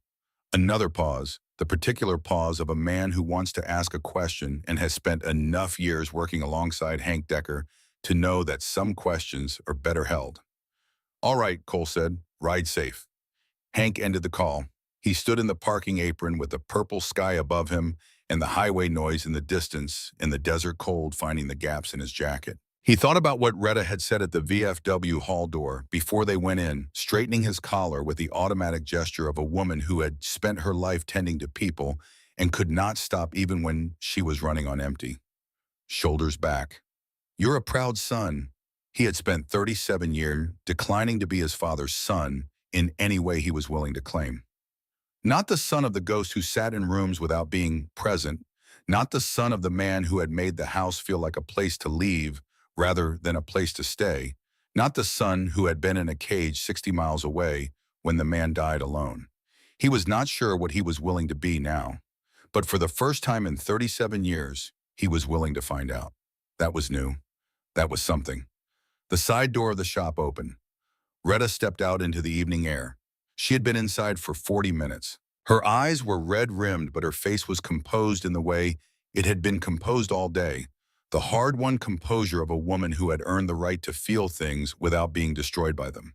Another pause, the particular pause of a man who wants to ask a question and has spent enough years working alongside Hank Decker to know that some questions are better held. "All right," Cole said. "Ride safe." Hank ended the call. He stood in the parking apron with the purple sky above him and the highway noise in the distance and the desert cold finding the gaps in his jacket. He thought about what Retta had said at the VFW hall door before they went in, straightening his collar with the automatic gesture of a woman who had spent her life tending to people and could not stop even when she was running on empty. Shoulders back. "You're a proud son." He had spent 37 years declining to be his father's son in any way he was willing to claim. Not the son of the ghost who sat in rooms without being present, not the son of the man who had made the house feel like a place to leave rather than a place to stay, not the son who had been in a cage 60 miles away when the man died alone. He was not sure what he was willing to be now, but for the first time in 37 years, he was willing to find out. That was new. That was something. The side door of the shop opened. Retta stepped out into the evening air. She had been inside for 40 minutes. Her eyes were red-rimmed, but her face was composed in the way it had been composed all day, the hard-won composure of a woman who had earned the right to feel things without being destroyed by them.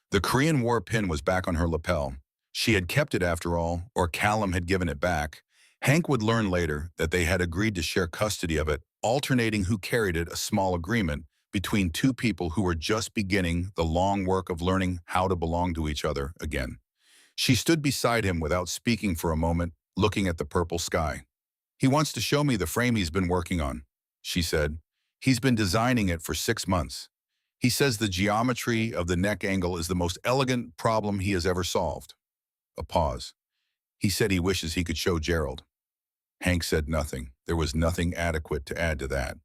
The Korean War pin was back on her lapel. She had kept it after all, or Callum had given it back. Hank would learn later that they had agreed to share custody of it, alternating who carried it, a small agreement between two people who were just beginning the long work of learning how to belong to each other again. She stood beside him without speaking for a moment, looking at the purple sky. "He wants to show me the frame he's been working on," she said. "He's been designing it for 6 months. He says the geometry of the neck angle is the most elegant problem he has ever solved." A pause. "He said he wishes he could show Gerald." Hank said nothing. There was nothing adequate to add to that.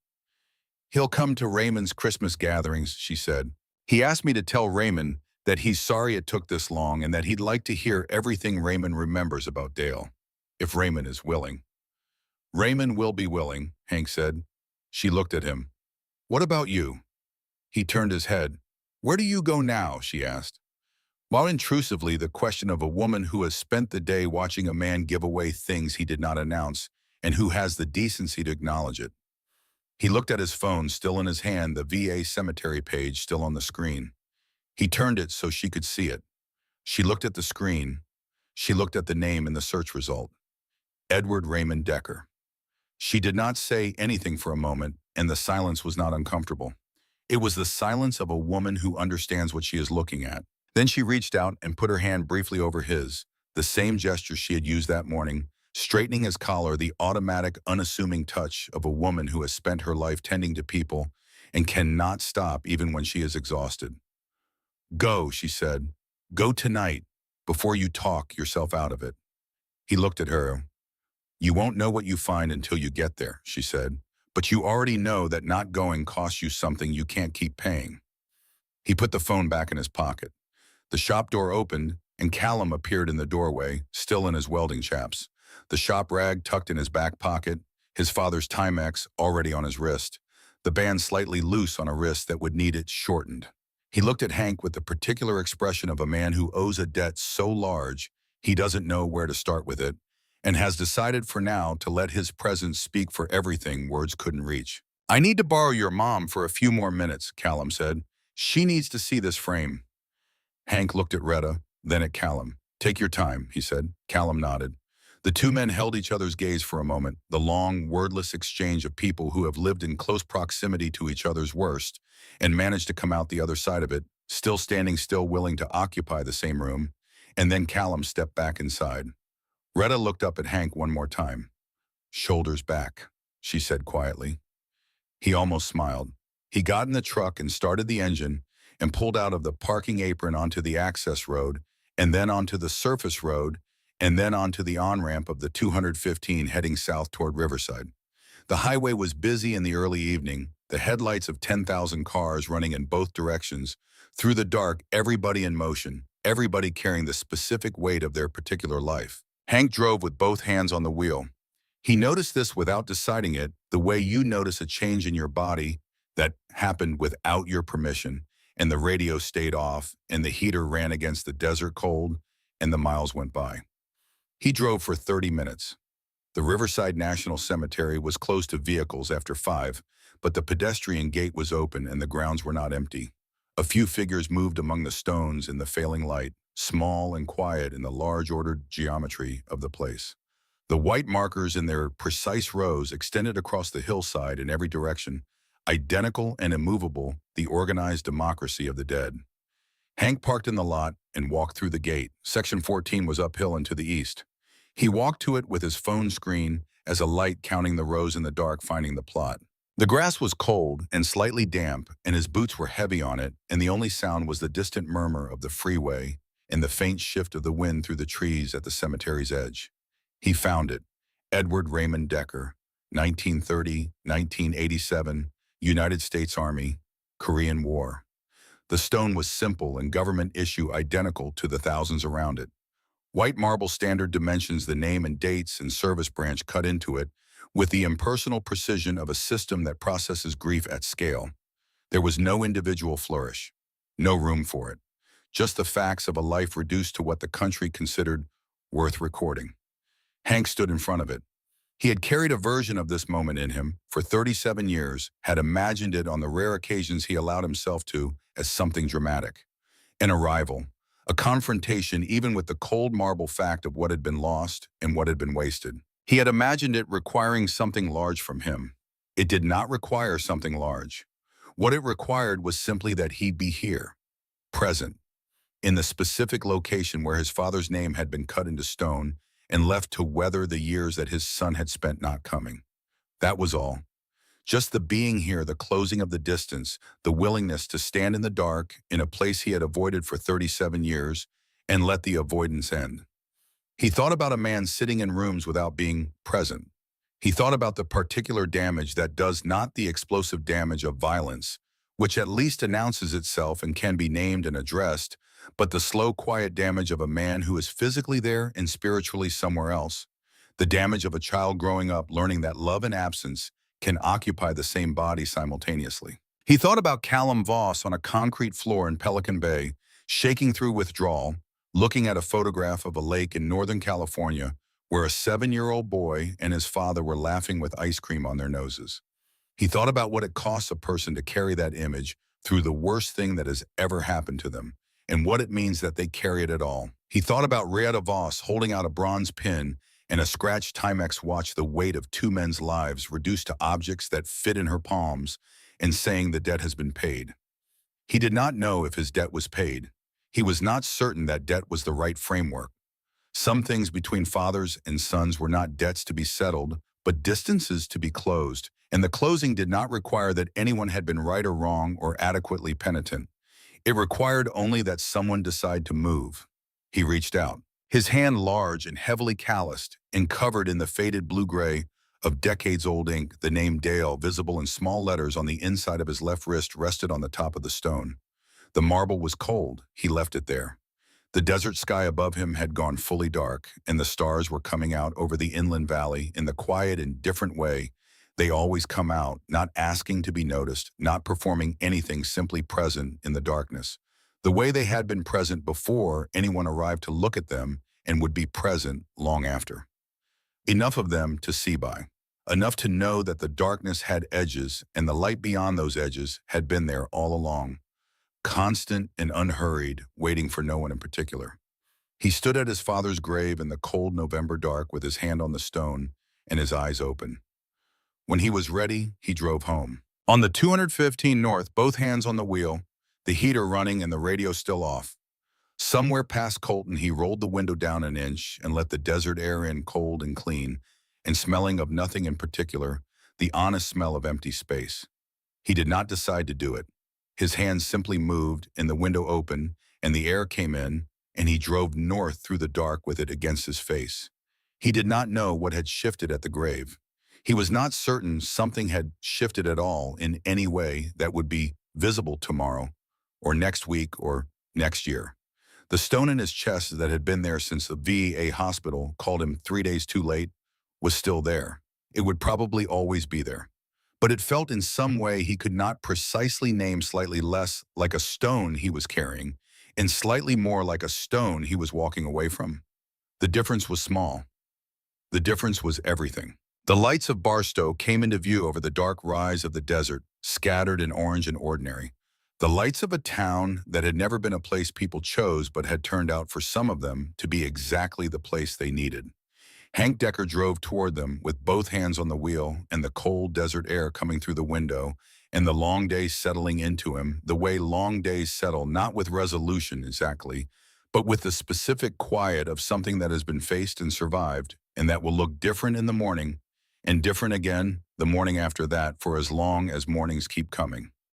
"He'll come to Raymond's Christmas gatherings," she said. "He asked me to tell Raymond that he's sorry it took this long and that he'd like to hear everything Raymond remembers about Dale, if Raymond is willing." "Raymond will be willing," Hank said. She looked at him. "What about you?" He turned his head. "Where do you go now?" she asked. While intrusively, the question of a woman who has spent the day watching a man give away things he did not announce and who has the decency to acknowledge it. He looked at his phone, still in his hand, the VA cemetery page still on the screen. He turned it so she could see it. She looked at the screen. She looked at the name in the search result. Edward Raymond Decker. She did not say anything for a moment, and the silence was not uncomfortable. It was the silence of a woman who understands what she is looking at. Then she reached out and put her hand briefly over his, the same gesture she had used that morning, straightening his collar, the automatic, unassuming touch of a woman who has spent her life tending to people and cannot stop even when she is exhausted. "Go," she said. "Go tonight, before you talk yourself out of it." He looked at her. "You won't know what you find until you get there," she said. "But you already know that not going costs you something you can't keep paying." He put the phone back in his pocket. The shop door opened, and Callum appeared in the doorway, still in his welding chaps. The shop rag tucked in his back pocket, his father's Timex already on his wrist, the band slightly loose on a wrist that would need it shortened. He looked at Hank with the particular expression of a man who owes a debt so large he doesn't know where to start with it, and has decided for now to let his presence speak for everything words couldn't reach. "I need to borrow your mom for a few more minutes," Callum said. "She needs to see this frame." Hank looked at Retta, then at Callum. "Take your time," he said. Callum nodded. The two men held each other's gaze for a moment, the long, wordless exchange of people who have lived in close proximity to each other's worst and managed to come out the other side of it, still standing still, willing to occupy the same room, and then Callum stepped back inside. Retta looked up at Hank one more time. "Shoulders back," she said quietly. He almost smiled. He got in the truck and started the engine and pulled out of the parking apron onto the access road, and then onto the surface road, and then onto the on-ramp of the 215 heading south toward Riverside. The highway was busy in the early evening, the headlights of 10,000 cars running in both directions. Through the dark, everybody in motion, everybody carrying the specific weight of their particular life. Hank drove with both hands on the wheel. He noticed this without deciding it, the way you notice a change in your body that happened without your permission, and the radio stayed off, and the heater ran against the desert cold, and the miles went by. He drove for 30 minutes. The Riverside National Cemetery was closed to vehicles after 5, but the pedestrian gate was open and the grounds were not empty. A few figures moved among the stones in the failing light, small and quiet in the large ordered geometry of the place. The white markers in their precise rows extended across the hillside in every direction, identical and immovable, the organized democracy of the dead. Hank parked in the lot and walked through the gate. Section 14 was uphill and to the east. He walked to it with his phone screen as a light counting the rows in the dark, finding the plot. The grass was cold and slightly damp, and his boots were heavy on it, and the only sound was the distant murmur of the freeway and the faint shift of the wind through the trees at the cemetery's edge. He found it. Edward Raymond Decker, 1930-1987, United States Army, Korean War. The stone was simple and government issue identical to the thousands around it. White marble, standard dimensions, the name and dates and service branch cut into it with the impersonal precision of a system that processes grief at scale. There was no individual flourish, no room for it, just the facts of a life reduced to what the country considered worth recording. Hank stood in front of it. He had carried a version of this moment in him for 37 years, had imagined it on the rare occasions he allowed himself to as something dramatic. An arrival, a confrontation even with the cold marble fact of what had been lost and what had been wasted. He had imagined it requiring something large from him. It did not require something large. What it required was simply that he be here, present. in the specific location where his father's name had been cut into stone and left to weather the years that his son had spent not coming. That was all. Just the being here, the closing of the distance, the willingness to stand in the dark in a place he had avoided for 37 years and let the avoidance end. He thought about a man sitting in rooms without being present. He thought about the particular damage that does not the explosive damage of violence, which at least announces itself and can be named and addressed, but the slow, quiet damage of a man who is physically there and spiritually somewhere else. The damage of a child growing up learning that love and absence can occupy the same body simultaneously. He thought about Callum Voss on a concrete floor in Pelican Bay, shaking through withdrawal, looking at a photograph of a lake in Northern California where a 7-year-old boy and his father were laughing with ice cream on their noses. He thought about what it costs a person to carry that image through the worst thing that has ever happened to them, and what it means that they carry it at all. He thought about Rheta Voss holding out a bronze pin and a scratched Timex watch, the weight of 2 men's lives reduced to objects that fit in her palms, and saying the debt has been paid. He did not know if his debt was paid. He was not certain that debt was the right framework. Some things between fathers and sons were not debts to be settled, but distances to be closed, and the closing did not require that anyone had been right or wrong or adequately penitent. It required only that someone decide to move. He reached out, his hand large and heavily calloused and covered in the faded blue-gray of decades-old ink. The name Dale, visible in small letters on the inside of his left wrist, rested on the top of the stone. The marble was cold. He left it there. The desert sky above him had gone fully dark, and the stars were coming out over the inland valley in the quiet and different way they always come out, not asking to be noticed, not performing anything, simply present in the darkness, the way they had been present before anyone arrived to look at them and would be present long after. Enough of them to see by, enough to know that the darkness had edges and the light beyond those edges had been there all along, constant and unhurried, waiting for no one in particular. He stood at his father's grave in the cold November dark with his hand on the stone and his eyes open. When he was ready, he drove home. On the 215 North, both hands on the wheel, the heater running and the radio still off. Somewhere past Colton, he rolled the window down an inch and let the desert air in, cold and clean, and smelling of nothing in particular, the honest smell of empty space. He did not decide to do it. His hands simply moved, and the window opened, and the air came in, and he drove north through the dark with it against his face. He did not know what had shifted at the grave. He was not certain something had shifted at all in any way that would be visible tomorrow, or next week, or next year. The stone in his chest that had been there since the VA hospital called him 3 days too late was still there. It would probably always be there. But it felt in some way he could not precisely name, slightly less like a stone he was carrying, and slightly more like a stone he was walking away from. The difference was small. The difference was everything. The lights of Barstow came into view over the dark rise of the desert, scattered in orange and ordinary. The lights of a town that had never been a place people chose but had turned out for some of them to be exactly the place they needed. Hank Decker drove toward them with both hands on the wheel and the cold desert air coming through the window and the long days settling into him, the way long days settle, not with resolution exactly, but with the specific quiet of something that has been faced and survived and that will look different in the morning and different again the morning after that for as long as mornings keep coming.